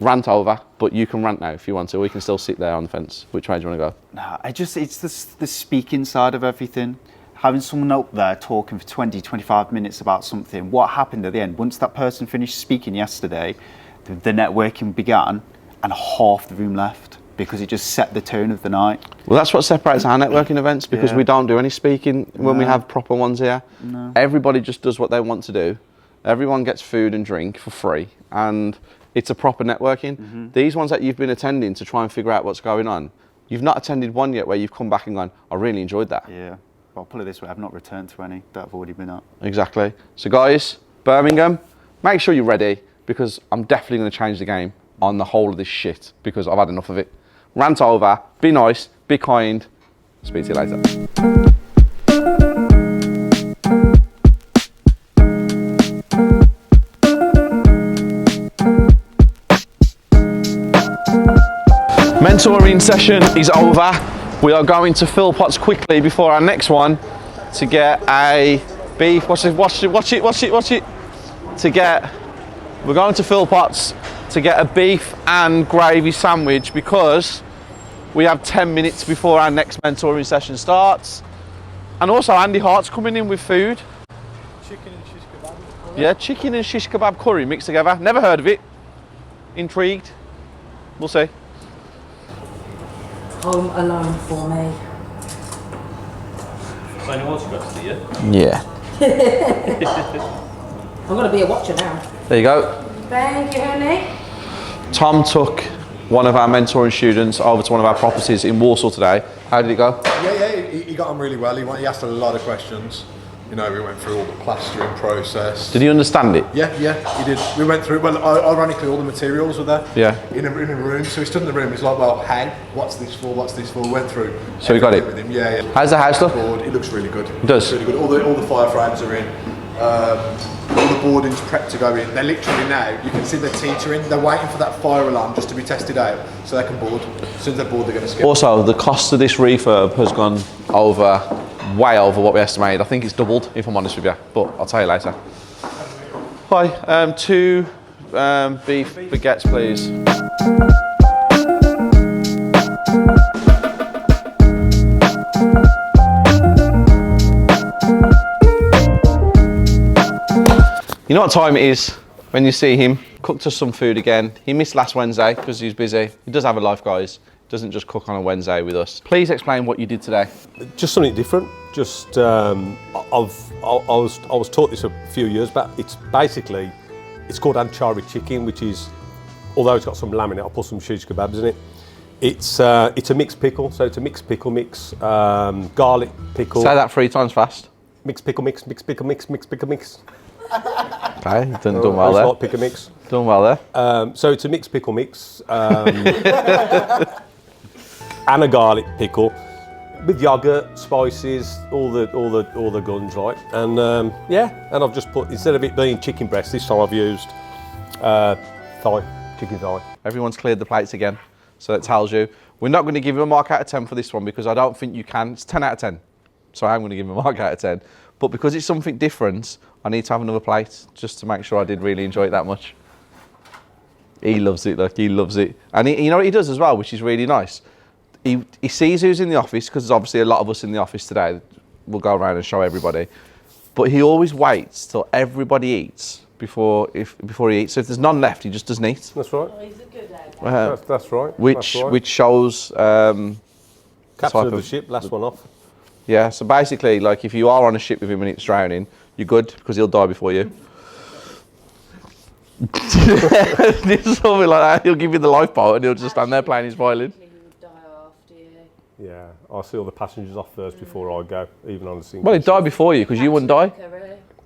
Rant over, but you can rant now if you want to, or you can still sit there on the fence. Which way do you want to go? Nah, it's the speaking side of everything. Having someone up there talking for 20, 25 minutes about something, what happened at the end? Once that person finished speaking yesterday, the networking began and half the room left because it just set the tone of the night. Well, that's what separates our networking events, because we don't do any speaking when we have proper ones here. No. Everybody just does what they want to do. Everyone gets food and drink for free, and it's a proper networking. These ones that you've been attending to try and figure out what's going on, you've not attended one yet where you've come back and gone, I really enjoyed that. Yeah. Well, put it this way, I've not returned to any that I've already been at. Exactly. So guys, Birmingham, make sure you're ready, because I'm definitely going to change the game on the whole of this shit, because I've had enough of it. Rant over, be nice, be kind. Speak to you later. Mentoring session is over. We are going to fill pots quickly before our next one to get a beef. Watch it. We're going to fill pots to get a beef and gravy sandwich, because we have 10 minutes before our next mentoring session starts. And also Andy Hart's coming in with food. Chicken and shish kebab curry. Yeah, chicken and shish kebab curry mixed together. Never heard of it. Intrigued. We'll see. Home Alone for me. So anyone else got to see you? Yeah. I'm going to be a watcher now. There you go. Thank you, honey. Tom took one of our mentoring students over to one of our properties in Warsaw today. How did it go? Yeah, he got on really well. He asked a lot of questions. You know, we went through all the plastering process. Did he understand it? Yeah, he did. We went through, well, ironically, all the materials were there. Yeah. In a room. So he stood in the room, he's like, well, hey, what's this for? We went through. So he got it? With him. Yeah. How's the house look? It looks really good. It does? It's really good. All the fire frames are in. All the boarding's prepped to go in. They're literally now, you can see they're teetering. They're waiting for that fire alarm just to be tested out so they can board. As soon as they're bored, they're going to skip. Also, the cost of this refurb has gone way over what we estimated. I think it's doubled, if I'm honest with you, but I'll tell you later. Hi, 2 beef baguettes, please. You know what time it is when you see him? Cooked us some food again. He missed last Wednesday because he was busy. He does have a life, guys. Doesn't just cook on a Wednesday with us. Please explain what you did today. Just something different. Just I was taught this a few years back. It's basically, it's called anchovy chicken, which is, although it's got some lamb in it, I'll put some shish kebabs in it. It's a mixed pickle, so it's a mixed pickle mix, garlic pickle. Say that 3 times fast. Mixed pickle mix, mixed pickle mix, mixed pickle mix. Okay, done well there. Like pickle mix. Done well there. So it's a mixed pickle mix. And a garlic pickle with yogurt, spices, all the guns, right? And and I've just put, instead of it being chicken breast, this time I've used chicken thigh. Everyone's cleared the plates again, so that tells you. We're not going to give you a mark out of 10 for this one because I don't think you can. It's 10 out of 10, so I'm going to give him a mark out of 10. But because it's something different, I need to have another plate just to make sure I did really enjoy it that much. He loves it, look, he loves it. And you know what he does as well, which is really nice? He sees who's in the office, because there's obviously a lot of us in the office today. We'll go around and show everybody. But he always waits till everybody eats before he eats. So if there's none left, he just doesn't eat. That's right. Oh, he's a good egg. That's right. Which shows... capture the ship, last one off. Yeah, so basically, like, if you are on a ship with him and it's drowning, you're good, because he'll die before you. Something like that. He'll give you the lifeboat and he'll just stand there playing his violin. Yeah, I see all the passengers off first before I go, even on the single. Well, he'd die before you, because you wouldn't die.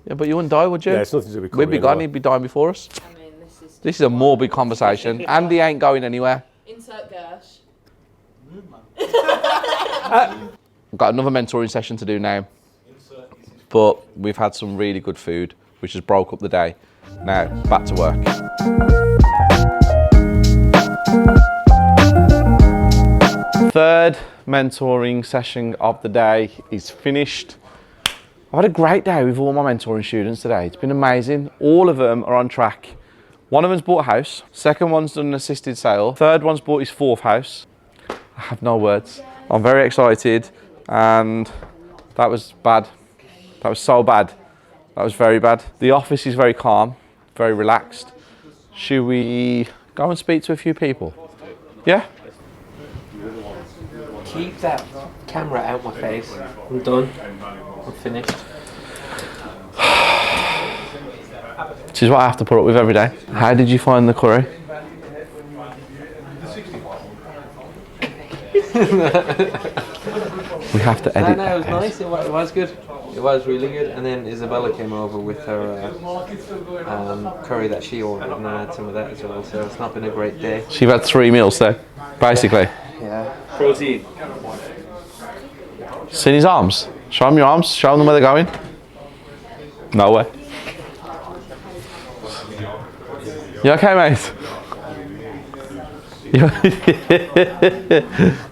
Yeah, but you wouldn't die, would you? Yeah, it's nothing to do with We'd be Corey gone, anyway. he'd be dying before us. I mean, This is a morbid conversation. Andy ain't going anywhere. Insert Gersh. I've got another mentoring session to do now. But we've had some really good food, which has broke up the day. Now, back to work. Third mentoring session of the day is finished. I've had a great day with all my mentoring students today. It's been amazing. All of them are on track. One of them's bought a house. Second one's done an assisted sale. Third one's bought his fourth house. I have no words. I'm very excited, and that was bad. That was so bad. That was very bad. The office is very calm, very relaxed. Should we go and speak to a few people? Yeah? Keep that camera out my face. I'm done. I'm finished. This is what I have to put up with every day. How did you find the curry? We have to edit. No, it was nice. It was good. It was really good. And then Isabella came over with her curry that she ordered, and I had some of that as well. So it's not been a great day. So you've had 3 meals there, basically. Yeah. Protein. Seen his arms? Show him your arms. Show them where they're going. No way. You okay, mate?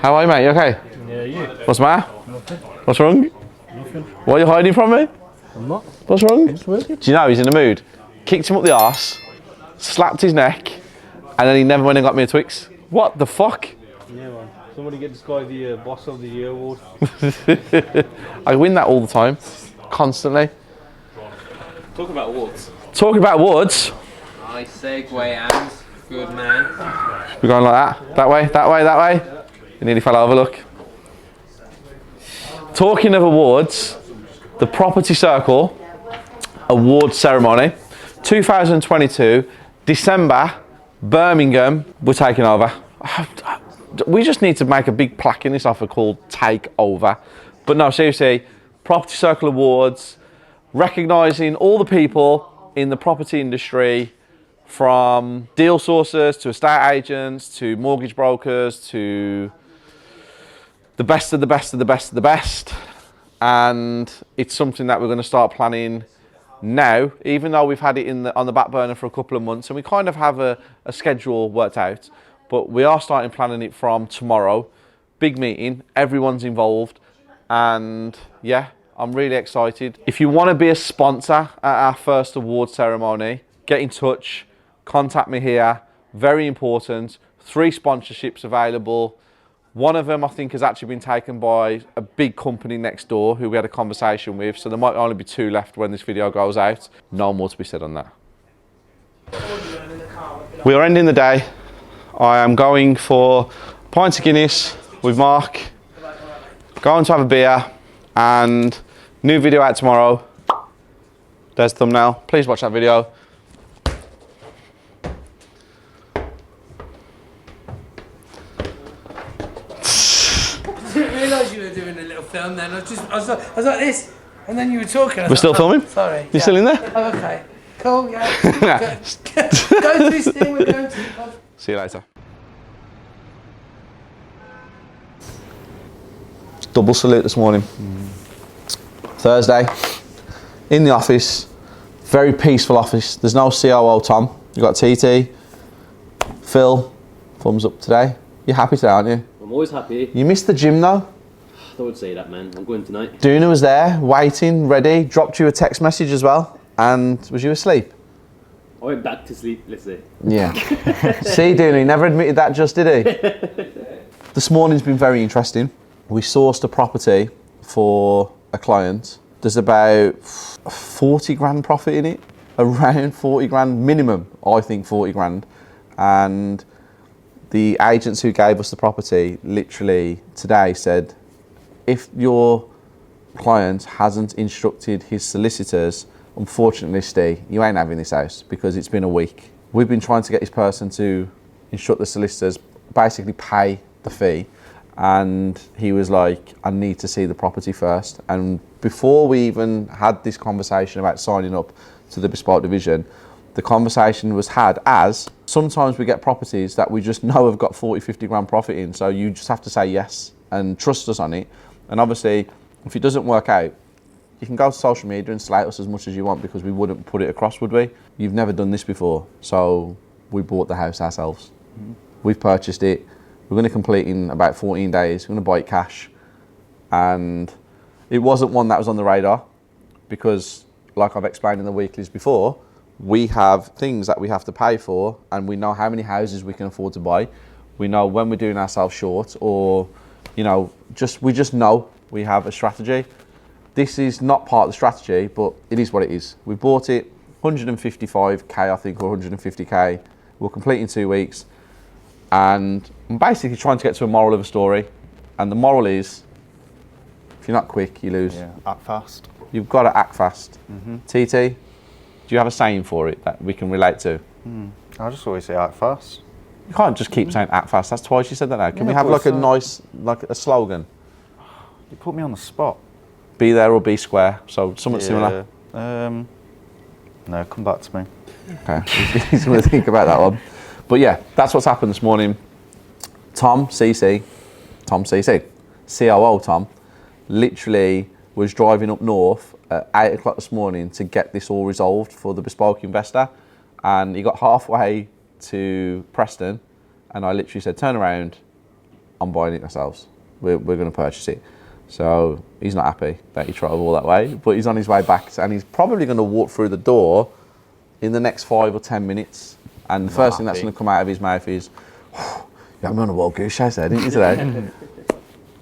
How are you, mate? You okay? Yeah, you. What's the matter? Nothing. What's wrong? Nothing. Why are you hiding from me? I'm not. What's wrong? It's working. Do you know he's in the mood? Kicked him up the arse, slapped his neck, and then he never went and got me a Twix. What the fuck? Yeah, man. Somebody get this guy the Boss of the Year award. I win that all the time, constantly. Talk about awards. Talking about awards. Nice segue, Ams. Good man. We're going like that. That way, that way, that way. You nearly fell over, look. Talking of awards, the Property Circle award ceremony, 2022, December, Birmingham, we're taking over. We just need to make a big plaque in this offer called Take Over. But no, seriously, Property Circle Awards, recognising all the people in the property industry, from deal sourcers to estate agents to mortgage brokers to the best of the best of the best of the best. And it's something that we're going to start planning now, even though we've had it on the back burner for a couple of months, and we kind of have a schedule worked out, but we are starting planning it from tomorrow. Big meeting, everyone's involved, and yeah, I'm really excited. If you want to be a sponsor at our first award ceremony, get in touch, contact me here. Very important. 3 sponsorships available. One of them I think has actually been taken by a big company next door who we had a conversation with, so there might only be 2 left when this video goes out. No more to be said on that. We are ending the day. I am going for a pint of Guinness with Mark, going to have a beer, and new video out tomorrow. There's the thumbnail. Please watch that video. I didn't realise you were doing a little film then. I was like this, and then you were talking. We're still filming? Sorry. You still in there? Oh, okay. Cool, yeah. Go through Steve, we're going to the pod. See you later. Double salute this morning. Thursday, in the office, very peaceful office. There's no COO Tom. You've got TT, Phil, thumbs up today. You're happy today, aren't you? I'm always happy. You missed the gym though. I would say that, man. I'm going tonight. Duna was there, waiting, ready, dropped you a text message as well. And was you asleep? I went back to sleep, let's say. Yeah. See, Duna, he never admitted that just, did he? This morning's been very interesting. We sourced a property for a client. There's about 40 grand profit in it. Around 40 grand minimum, I think 40 grand. And the agents who gave us the property literally today said, if your client hasn't instructed his solicitors, unfortunately, Steve, you ain't having this house because it's been a week. We've been trying to get this person to instruct the solicitors, basically pay the fee. And he was like, I need to see the property first. And before we even had this conversation about signing up to the Bespoke division, the conversation was had as sometimes we get properties that we just know have got 40, 50 grand profit in. So you just have to say yes and trust us on it. And obviously, if it doesn't work out, you can go to social media and slate us as much as you want because we wouldn't put it across, would we? You've never done this before. So we bought the house ourselves. We've purchased it. We're going to complete in about 14 days. We're going to buy it cash. And it wasn't one that was on the radar because, like I've explained in the weeklies before, we have things that we have to pay for and we know how many houses we can afford to buy. We know when we're doing ourselves short or, you know, we just know we have a strategy. This is not part of the strategy, but it is what it is. We bought it 155k, I think, or 150k. We'll complete in 2 weeks. And I'm basically trying to get to a moral of a story. And the moral is, if you're not quick, you lose. Yeah, act fast. You've got to act fast. TT, do you have a saying for it that we can relate to? I just always say act fast. You can't just keep saying act fast. That's twice you said that now. Can we have like a nice, like a slogan? You put me on the spot. Be there or be square. So something similar. No, come back to me. Okay, he's going to think about that one. But yeah, that's what's happened this morning. Tom CC, COO Tom, literally was driving up north at 8 o'clock this morning to get this all resolved for the Bespoke investor. And he got halfway to Preston and I literally said, turn around, I'm buying it ourselves. We're going to purchase it. So he's not happy that he travelled all that way, but he's on his way back and he's probably going to walk through the door in the next 5 or 10 minutes. And the first thing that's going to come out of his mouth is, you haven't been on a wild goose chase there, didn't you today?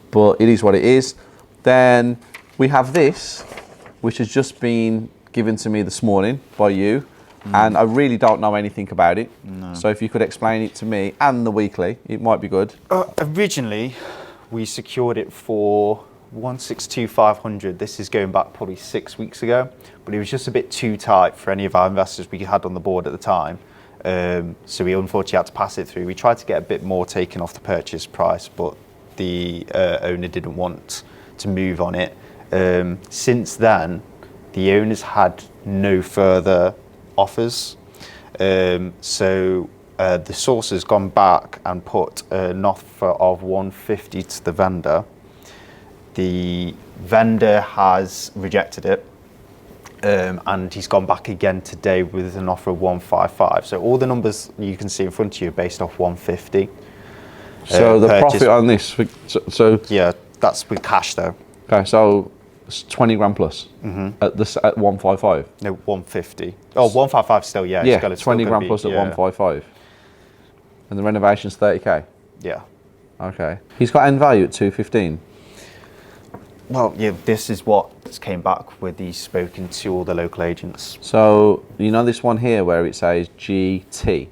But it is what it is. Then we have this, which has just been given to me this morning by you. And I really don't know anything about it. No. So if you could explain it to me and the weekly, it might be good. Originally, we secured it for 162,500. This is going back probably 6 weeks ago, but it was just a bit too tight for any of our investors we had on the board at the time. So we unfortunately had to pass it through. We tried to get a bit more taken off the purchase price, but the owner didn't want to move on it. Since then, the owner's had no further offers. So the source has gone back and put an offer of 150 to the vendor. The vendor has rejected it. And he's gone back again today with an offer of 155. So all the numbers you can see in front of you are based off 150. So the profit on this, so yeah, that's with cash though. Okay, so it's 20 grand plus at 155. No, 150. Oh, 155 still, yeah. Yeah, 20 grand plus at 155. And the renovation's 30k. Yeah. Okay. He's got end value at 215. Well, yeah, this is what came back with he's spoken to all the local agents. So, you know this one here where it says GT?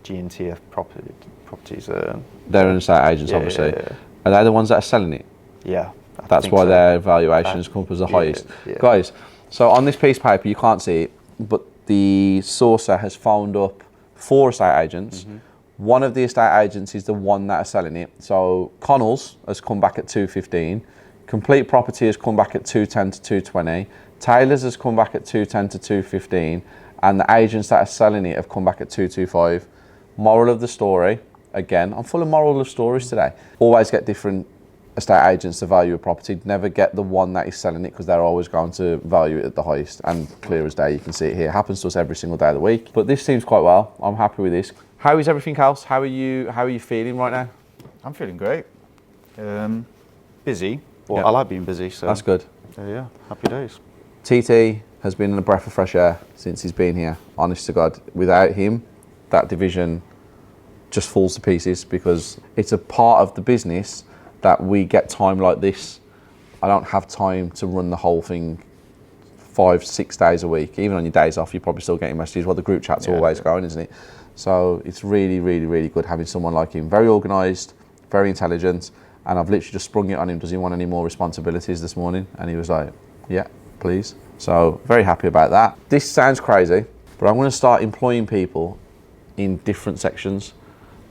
G&T properties. They're an estate agents, obviously. Yeah. Are they the ones that are selling it? Yeah. That's why their valuations come up as the highest. Yeah. Guys, so on this piece of paper, you can't see it, but the sourcer has phoned up 4 estate agents. One of the estate agents is the one that are selling it. So Connell's has come back at 215. Complete Property has come back at 210 to 220. Taylor's has come back at 210 to 215. And the agents that are selling it have come back at 225. Moral of the story, again, I'm full of moral of stories today. Always get different estate agents to value a property. Never get the one that is selling it because they're always going to value it at the highest. And clear as day, you can see it here. It happens to us every single day of the week. But this seems quite well. I'm happy with this. How is everything else? How are you feeling right now? I'm feeling great. Busy. Well, I like being busy, so that's good. Yeah, happy days. TT has been a breath of fresh air since he's been here. Honest to God, without him, that division just falls to pieces because it's a part of the business that we get time like this. I don't have time to run the whole thing 5-6 days a week. Even on your days off, you're probably still getting messages. Well, the group chat's always going, isn't it? So it's really, really, really good having someone like him. Very organised, very intelligent. And I've literally just sprung it on him, does he want any more responsibilities this morning? And he was like, yeah, please. So very happy about that. This sounds crazy, but I'm going to start employing people in different sections.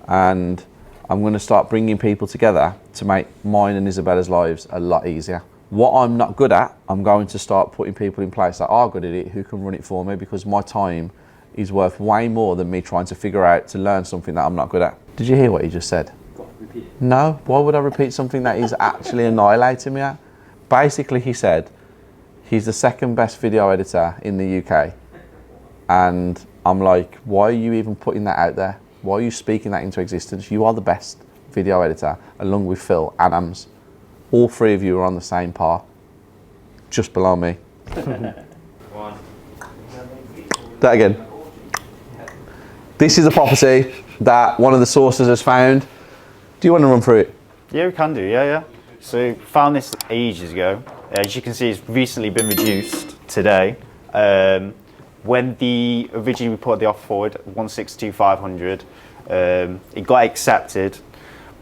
And I'm going to start bringing people together to make mine and Isabella's lives a lot easier. What I'm not good at, I'm going to start putting people in place that are good at it, who can run it for me, because my time is worth way more than me trying to figure out to learn something that I'm not good at. Did you hear what he just said? No, why would I repeat something that he's actually annihilating me at? Basically, he said he's the second best video editor in the UK. And I'm like, why are you even putting that out there? Why are you speaking that into existence? You are the best video editor, along with Phil and Ams. All three of you are on the same par, just below me. That again. This is a property that one of the sources has found. Do you want to run through it? Yeah, we can do, yeah. So, found this ages ago. As you can see, it's recently been reduced today. When originally we put the offer forward, 162,500, it got accepted,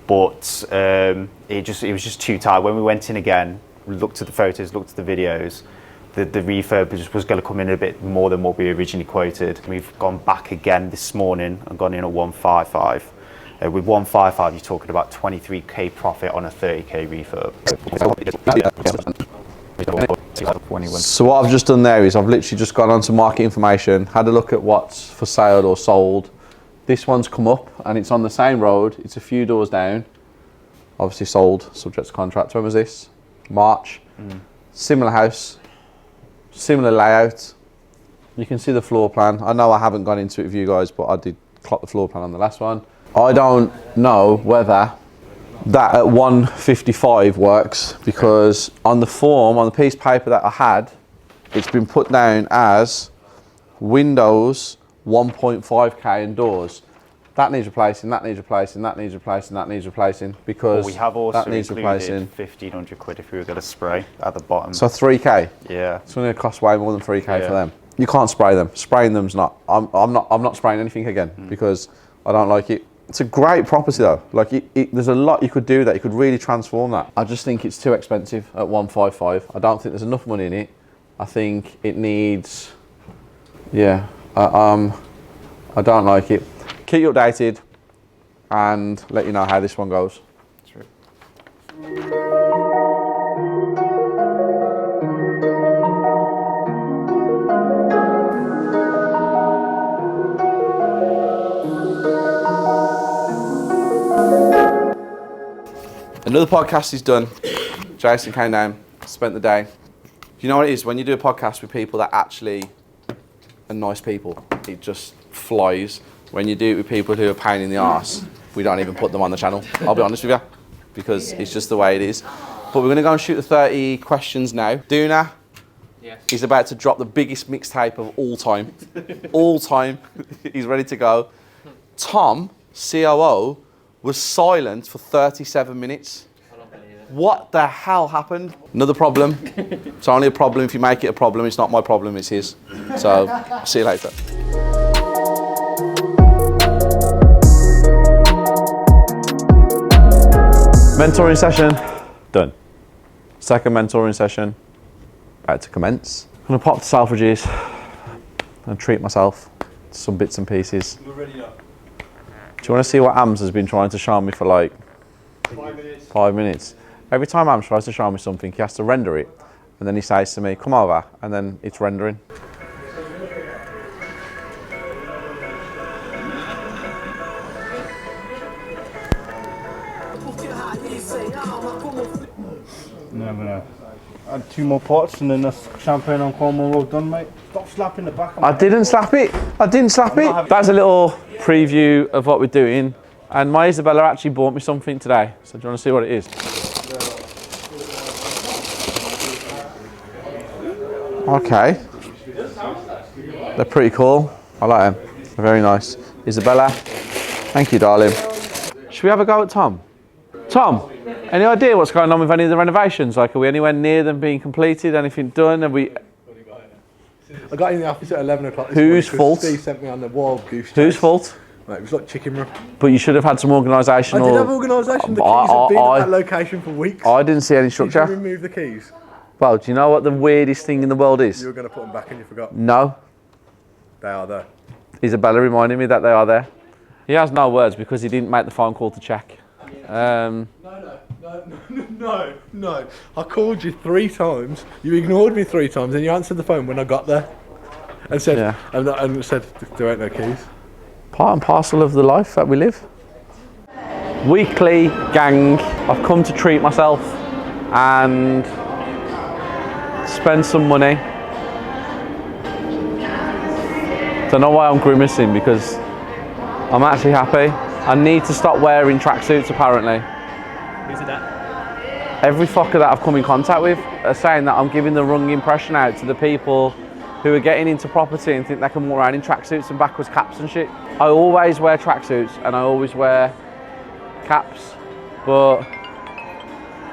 but it was just too tight. When we went in again, we looked at the photos, looked at the videos, the refurb was going to come in a bit more than what we originally quoted. We've gone back again this morning and gone in at 155. With 155, you're talking about 23k profit on a 30k refurb. So what I've just done there is I've literally just gone onto market information, had a look at what's for sale or sold. This one's come up and it's on the same road. It's a few doors down. Obviously sold, subject to contract. When was this? March. Similar house, similar layout. You can see the floor plan. I know I haven't gone into it with you guys, but I did clock the floor plan on the last one. I don't know whether that at 155 works, because on the form, on the piece of paper that I had, it's been put down as windows 1.5k and doors. That needs replacing, that needs replacing, that needs replacing, that needs replacing, because we have also that needs replacing. 1,500 quid if we were going to spray at the bottom. So 3k? Yeah. It's going to cost way more than 3k for them. You can't spray them. Spraying them's not. I'm not spraying anything again because I don't like it. It's a great property though. Like there's a lot you could do that. You could really transform that. I just think it's too expensive at 155. I don't think there's enough money in it. I think it needs. Yeah. I don't like it. Keep you updated and let you know how this one goes. True. Another podcast is done. Jason came down, spent the day. Do you know what it is? When you do a podcast with people that actually are nice people, it just flies. When you do it with people who are a pain in the arse, we don't even put them on the channel. I'll be honest with you, because it's just the way it is. But we're going to go and shoot the 30 questions now. Duna is about to drop the biggest mixtape of all time. All time. He's ready to go. Tom, COO, was silent for 37 minutes. What the hell happened? Another problem. It's only a problem if you make it a problem. It's not my problem, it's his. So, see you later. Mentoring session, done. Second mentoring session, about to commence. I'm gonna pop the Selfridges and treat myself to some bits and pieces. We're ready now. Do you want to see what Ams has been trying to show me for like 5 minutes? Every time Ams tries to show me something, he has to render it. And then he says to me, come over, and then it's rendering. No. Add 2 more pots and then that's champagne on Cornwall Road done, mate. Stop slapping the back of my I didn't slap it. I didn't slap it. That's a little preview of what we're doing. And my Isabella actually bought me something today. So do you want to see what it is? Okay. They're pretty cool. I like them. They're very nice. Isabella, thank you, darling. Should we have a go at Tom? Tom, any idea what's going on with any of the renovations? Like, are we anywhere near them being completed? Anything done? Have we? I got in the office at 11 o'clock. Whose fault? Steve sent me on the wild goose chase. Whose fault? Mate, it was like chicken run. But you should have had some organisation. I did have organisation. The keys have been at that location for weeks. I didn't see any structure. Did you remove the keys? Well, do you know what the weirdest thing in the world is? You were going to put them back and you forgot. No. They are there. Isabella reminded me that they are there. He has no words because he didn't make the phone call to check. No, No. I called you 3 times. You ignored me 3 times, and you answered the phone when I got there, and said, and said, there ain't no keys. Part and parcel of the life that we live. Weekly gang. I've come to treat myself and spend some money. Don't know why I'm grimacing, because I'm actually happy. I need to stop wearing tracksuits apparently. Who's that? Every fucker that I've come in contact with are saying that I'm giving the wrong impression out to the people who are getting into property and think they can walk around in tracksuits and backwards caps and shit. I always wear tracksuits and I always wear caps, but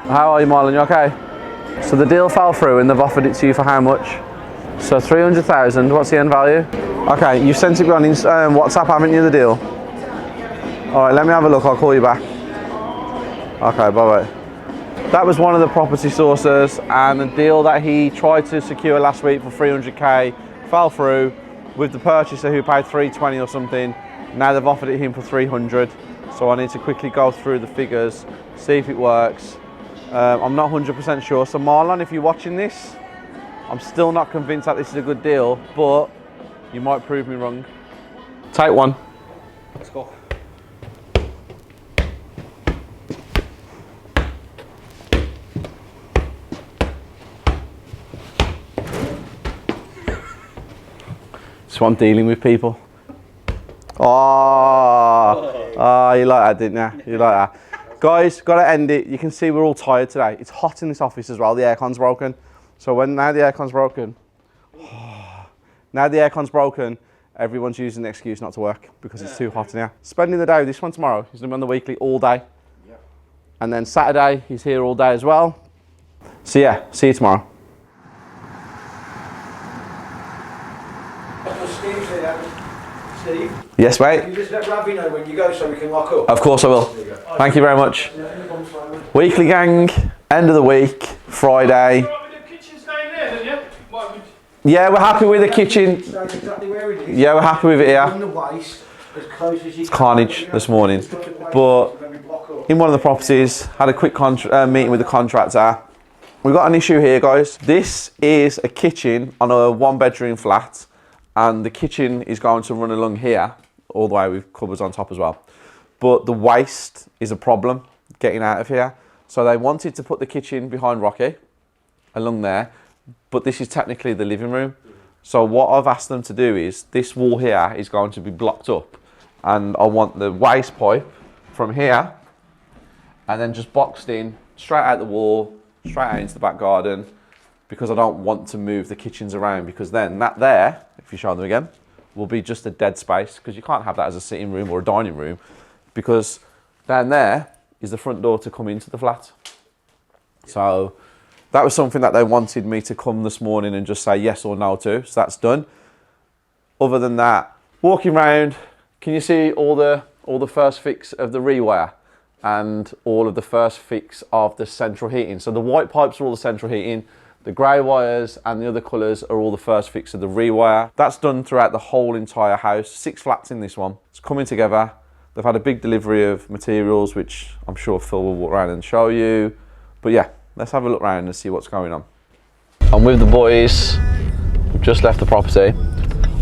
how are you, Marlon? You okay? So the deal fell through and they've offered it to you for how much? So 300,000, what's the end value? Okay, you've sent it on WhatsApp, haven't you, the deal? All right, let me have a look, I'll call you back. Okay, bye-bye. That was one of the property sources, and the deal that he tried to secure last week for 300k fell through with the purchaser who paid 320 or something. Now they've offered it him for 300. So I need to quickly go through the figures, see if it works. I'm not 100% sure. So Marlon, if you're watching this, I'm still not convinced that this is a good deal, but you might prove me wrong. Take one. Let's go. So I'm dealing with people. Oh, you like that, didn't you? You like that. Guys, gotta end it. You can see we're all tired today. It's hot in this office as well. The aircon's broken. So now the aircon's broken, everyone's using the excuse not to work because it's too hot in here. Spending the day with this one tomorrow. He's gonna be on the weekly all day. Yep. And then Saturday, he's here all day as well. So yeah, see you tomorrow. Steve? Yes, mate? Can you just let Ravi know when you go so we can lock up? Of course I will. Thank you very much. Weekly gang, end of the week, Friday. Yeah, we're happy with the kitchen. Yeah, we're happy with it here. It's carnage this morning. But in one of the properties, had a quick meeting with the contractor. We've got an issue here, guys. This is a kitchen on a 1-bedroom flat, and the kitchen is going to run along here, all the way with cupboards on top as well. But the waste is a problem getting out of here. So they wanted to put the kitchen behind Rocky, along there, but this is technically the living room. So what I've asked them to do is, this wall here is going to be blocked up, and I want the waste pipe from here, and then just boxed in, straight out the wall, straight out into the back garden, because I don't want to move the kitchens around, because then that there, if you show them again, will be just a dead space, because you can't have that as a sitting room or a dining room, because down there is the front door to come into the flat. So that was something that they wanted me to come this morning and just say yes or no to, so that's done. Other than that, walking around, can you see all the first fix of the rewire and all of the first fix of the central heating? So the white pipes are all the central heating, the grey wires and the other colours are all the first fix of the rewire. That's done throughout the whole entire house. 6 flats in this one. It's coming together. They've had a big delivery of materials, which I'm sure Phil will walk around and show you. But yeah, let's have a look around and see what's going on. I'm with the boys. We've just left the property.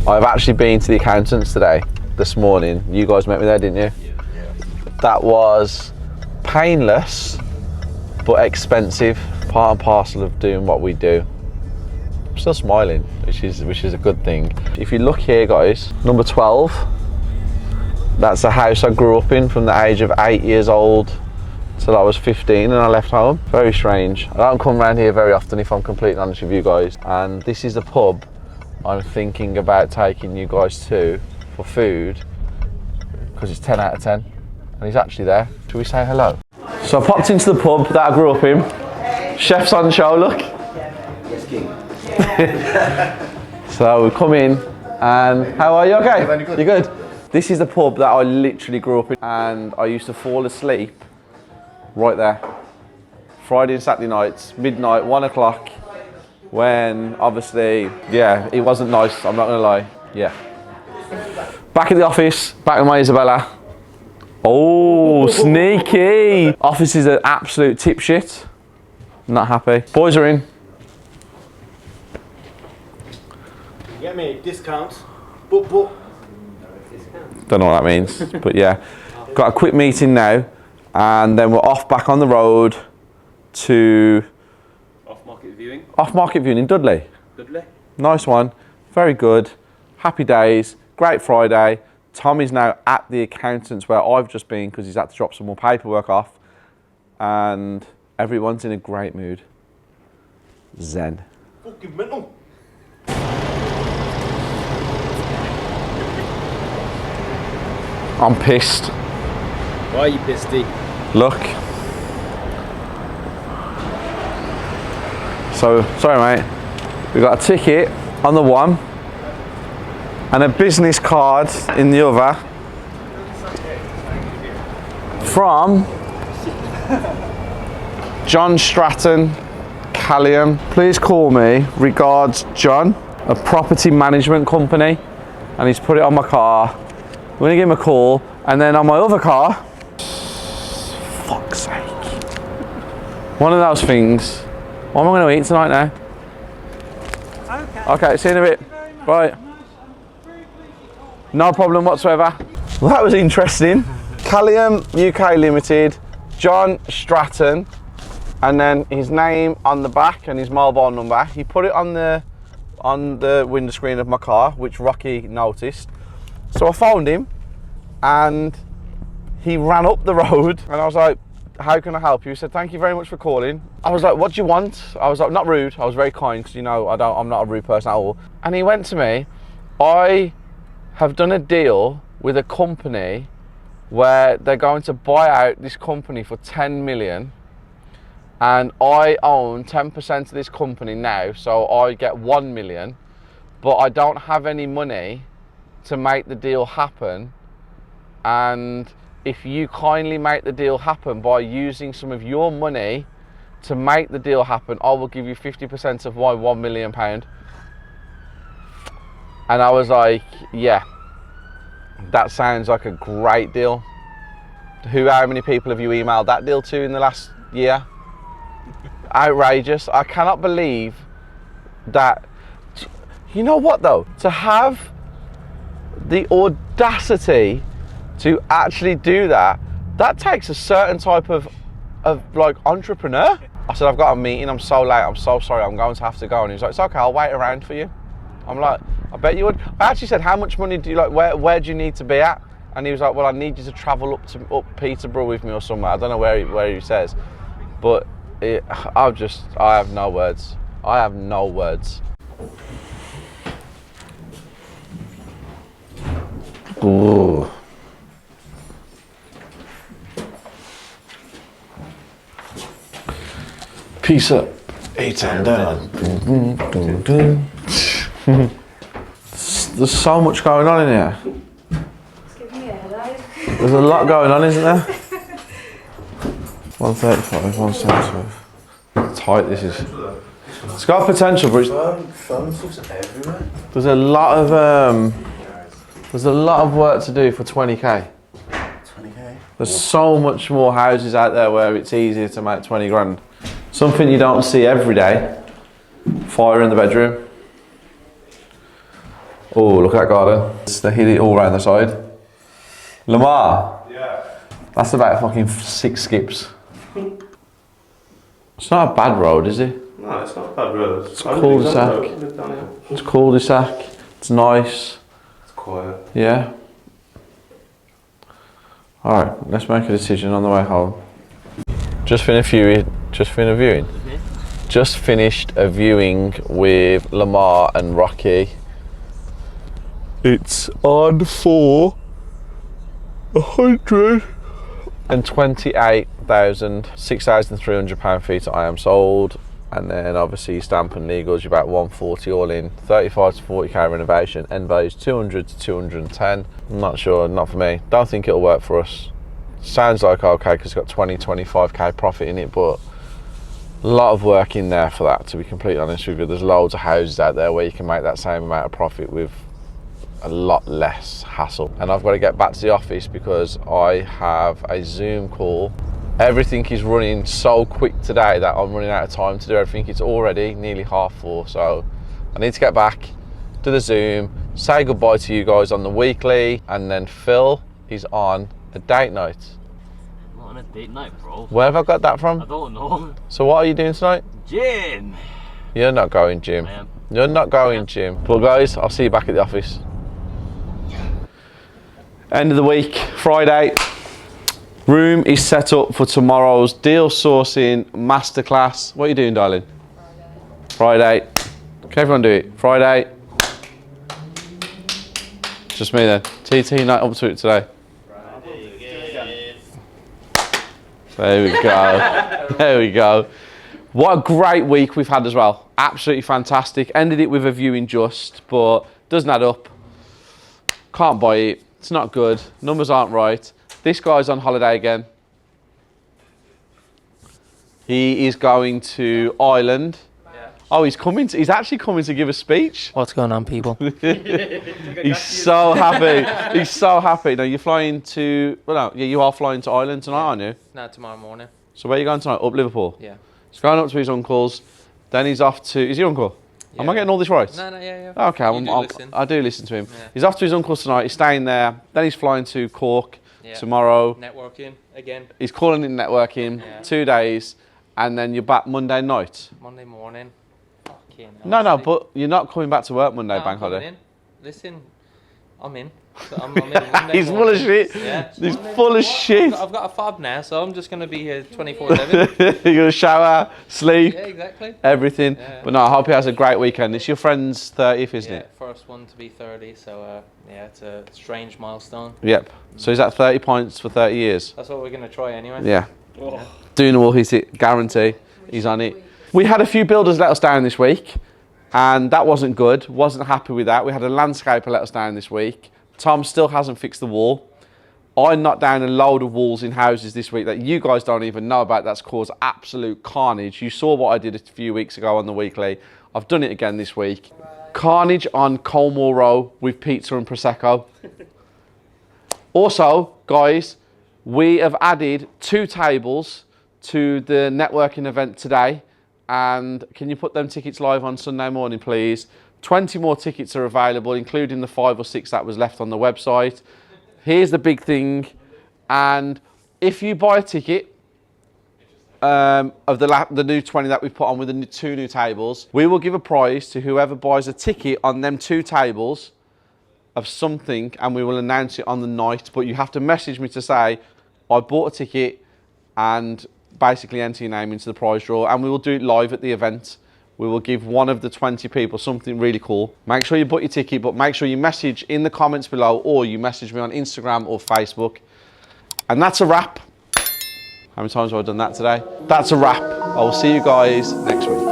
I've actually been to the accountants today, this morning. You guys met me there, didn't you? Yeah. That was painless, but expensive. Part and parcel of doing what we do. I'm still smiling, which is a good thing. If you look here, guys, number 12, that's a house I grew up in from the age of 8 years old till I was 15 and I left home. Very strange. I don't come around here very often, if I'm completely honest with you guys. And this is the pub I'm thinking about taking you guys to for food, because it's 10 out of 10 and he's actually there. Should we say hello? So I popped into the pub that I grew up in. Chef's on the show, look. Yes, King. So we come in, and how are you? Okay? You good? This is the pub that I literally grew up in, and I used to fall asleep right there. Friday and Saturday nights, midnight, 1 o'clock, when obviously, yeah, it wasn't nice, I'm not gonna lie. Yeah. Back at the office, back with my Isabella. Oh, sneaky. Office is an absolute tip shit. Not happy. Boys are in. Get me discounts, but. Don't know what that means, but yeah. Got a quick meeting now, and then we're off back on the road to... Off-market viewing? Off-market viewing in Dudley. Dudley? Nice one. Very good. Happy days. Great Friday. Tommy's now at the accountant's where I've just been because he's had to drop some more paperwork off. And everyone's in a great mood. Zen. Fucking mental. I'm pissed. Why are you pissy? Look. So, sorry mate. We got a ticket on the one and a business card in the other from John Stratton, Callium. Please call me. Regards, John, a property management company, and he's put it on my car. I'm gonna give him a call, and then on my other car, fuck's sake, one of those things. What am I gonna eat tonight now? Okay, see you in a bit. Bye. No problem whatsoever. Well, that was interesting. Callium UK Limited, John Stratton, and then his name on the back and his mobile number. He put it on the window screen of my car, which Rocky noticed. So I phoned him and he ran up the road and I was like, how can I help you? He said, thank you very much for calling. I was like, what do you want? I was like, not rude. I was very kind because, you know, I'm not a rude person at all. And he went to me, I have done a deal with a company where they're going to buy out this company for 10 million. And I own 10% of this company now, so I get 1 million, but I don't have any money to make the deal happen. And if you kindly make the deal happen by using some of your money to make the deal happen, I will give you 50% of my £1 million. And I was like, yeah, that sounds like a great deal. How many people have you emailed that deal to in the last year? Outrageous. I cannot believe that. You know what though? To have the audacity to actually do that, that takes a certain type of like entrepreneur. I said, I've got a meeting, I'm so late, I'm so sorry, I'm going to have to go. And he was like, it's okay, I'll wait around for you. I'm like, I bet you would. I actually said, how much money do you like, where do you need to be at? And he was like, well, I need you to travel up Peterborough with me or somewhere. I don't know where he says, but I have no words. I have no words. Ooh. Peace up. 8 and down. There's so much going on in here. It's giving me a headache. There's a lot going on, isn't there? 135, 175. Tight this is. It's got potential, but there's a lot of work to do for 20k. 20k? There's so much more houses out there where it's easier to make 20 grand. Something you don't see every day. Fire in the bedroom. Oh, look at that garden. They hit it all around the side. Lamar. Yeah. That's about fucking 6 skips. It's not a bad road, is it? No, it's not a bad road. It's a cul-de-sac. It's a cul-de-sac. It's nice. It's quiet. Yeah. Alright, let's make a decision on the way home. Just finished a viewing with Lamar and Rocky. It's on for £128,000, £6,300 fee to I am sold, and then obviously stamp and legals, you're about 140 all in, 35 to 40k renovation, end values 200 to 210. I'm not sure, not for me. Don't think it'll work for us. Sounds like okay because it's got 20-25k profit in it, but a lot of work in there for that, to be completely honest with you. There's loads of houses out there where you can make that same amount of profit with a lot less hassle. And I've got to get back to the office because I have a Zoom call. Everything is running so quick today that I'm running out of time to do everything. It's already nearly 4:30, so I need to get back to the Zoom, say goodbye to you guys on the weekly, and then Phil is on a date night. Not on a date night, bro. Where have I got that from? I don't know. So what are you doing tonight? Gym. You're not going gym. I am. You're not going gym. But guys, I'll see you back at the office. End of the week, Friday. Room is set up for tomorrow's deal sourcing masterclass. What are you doing, darling? Friday. Can everyone do it? Friday. Just me then. TT not up to it today. There we go. There we go. What a great week we've had as well. Absolutely fantastic. Ended it with a viewing just, but doesn't add up. Can't buy it. It's not good. Numbers aren't right. This guy's on holiday again. He is going to Ireland. Oh, he's actually coming to give a speech. What's going on, people? He's so happy. He's so happy. Now, you're flying to, well, no, you are flying to Ireland tonight, aren't you? No, tomorrow morning. So where are you going tonight? Up Liverpool? Yeah. He's going up to his uncle's. Then he's off to, is he your uncle? Yeah. Am I getting all this right? No, yeah. Okay, I do listen to him. Yeah. He's off to his uncle's tonight. He's staying there. Then he's flying to Cork tomorrow. Networking again. He's calling it networking. 2 days. And then you're back Monday night. Monday morning. No, but you're not coming back to work Monday, bank holiday. Listen, I'm in. So I'm in Monday He's full of shit. Yeah, He's full of shit. I've got a fob now, so I'm just going to be here 24/7. You're going to shower, sleep, Yeah, exactly. everything. Yeah. But no, I hope he has a great weekend. It's your friend's 30th, isn't it? First one to be 30, so yeah, it's a strange milestone. Yep. So is that 30 points for 30 years? That's what we're going to try anyway. Yeah. Doing will hit it, guarantee. He's on it. We had a few builders let us down this week, and that wasn't good. Wasn't happy with that. We had a landscaper let us down this week. Tom still hasn't fixed the wall. I knocked down a load of walls in houses this week that you guys don't even know about. That's caused absolute carnage. You saw what I did a few weeks ago on the weekly. I've done it again this week. Carnage on Colmore Row with pizza and Prosecco. Also, guys, we have added 2 tables to the networking event today. And can you put them tickets live on Sunday morning, please? 20 more tickets are available, including the 5 or 6 that was left on the website. Here's the big thing. And if you buy a ticket of the new 20 that we put on with the 2 new tables, we will give a prize to whoever buys a ticket on them 2 tables of something, and we will announce it on the night. But you have to message me to say, I bought a ticket, and basically enter your name into the prize draw, and we will do it live at the event. We will give one of the 20 people something really cool. Make sure you book your ticket, but make sure you message in the comments below, or you message me on Instagram or Facebook. And that's a wrap. How many times have I done that today? That's a wrap. I will see you guys next week.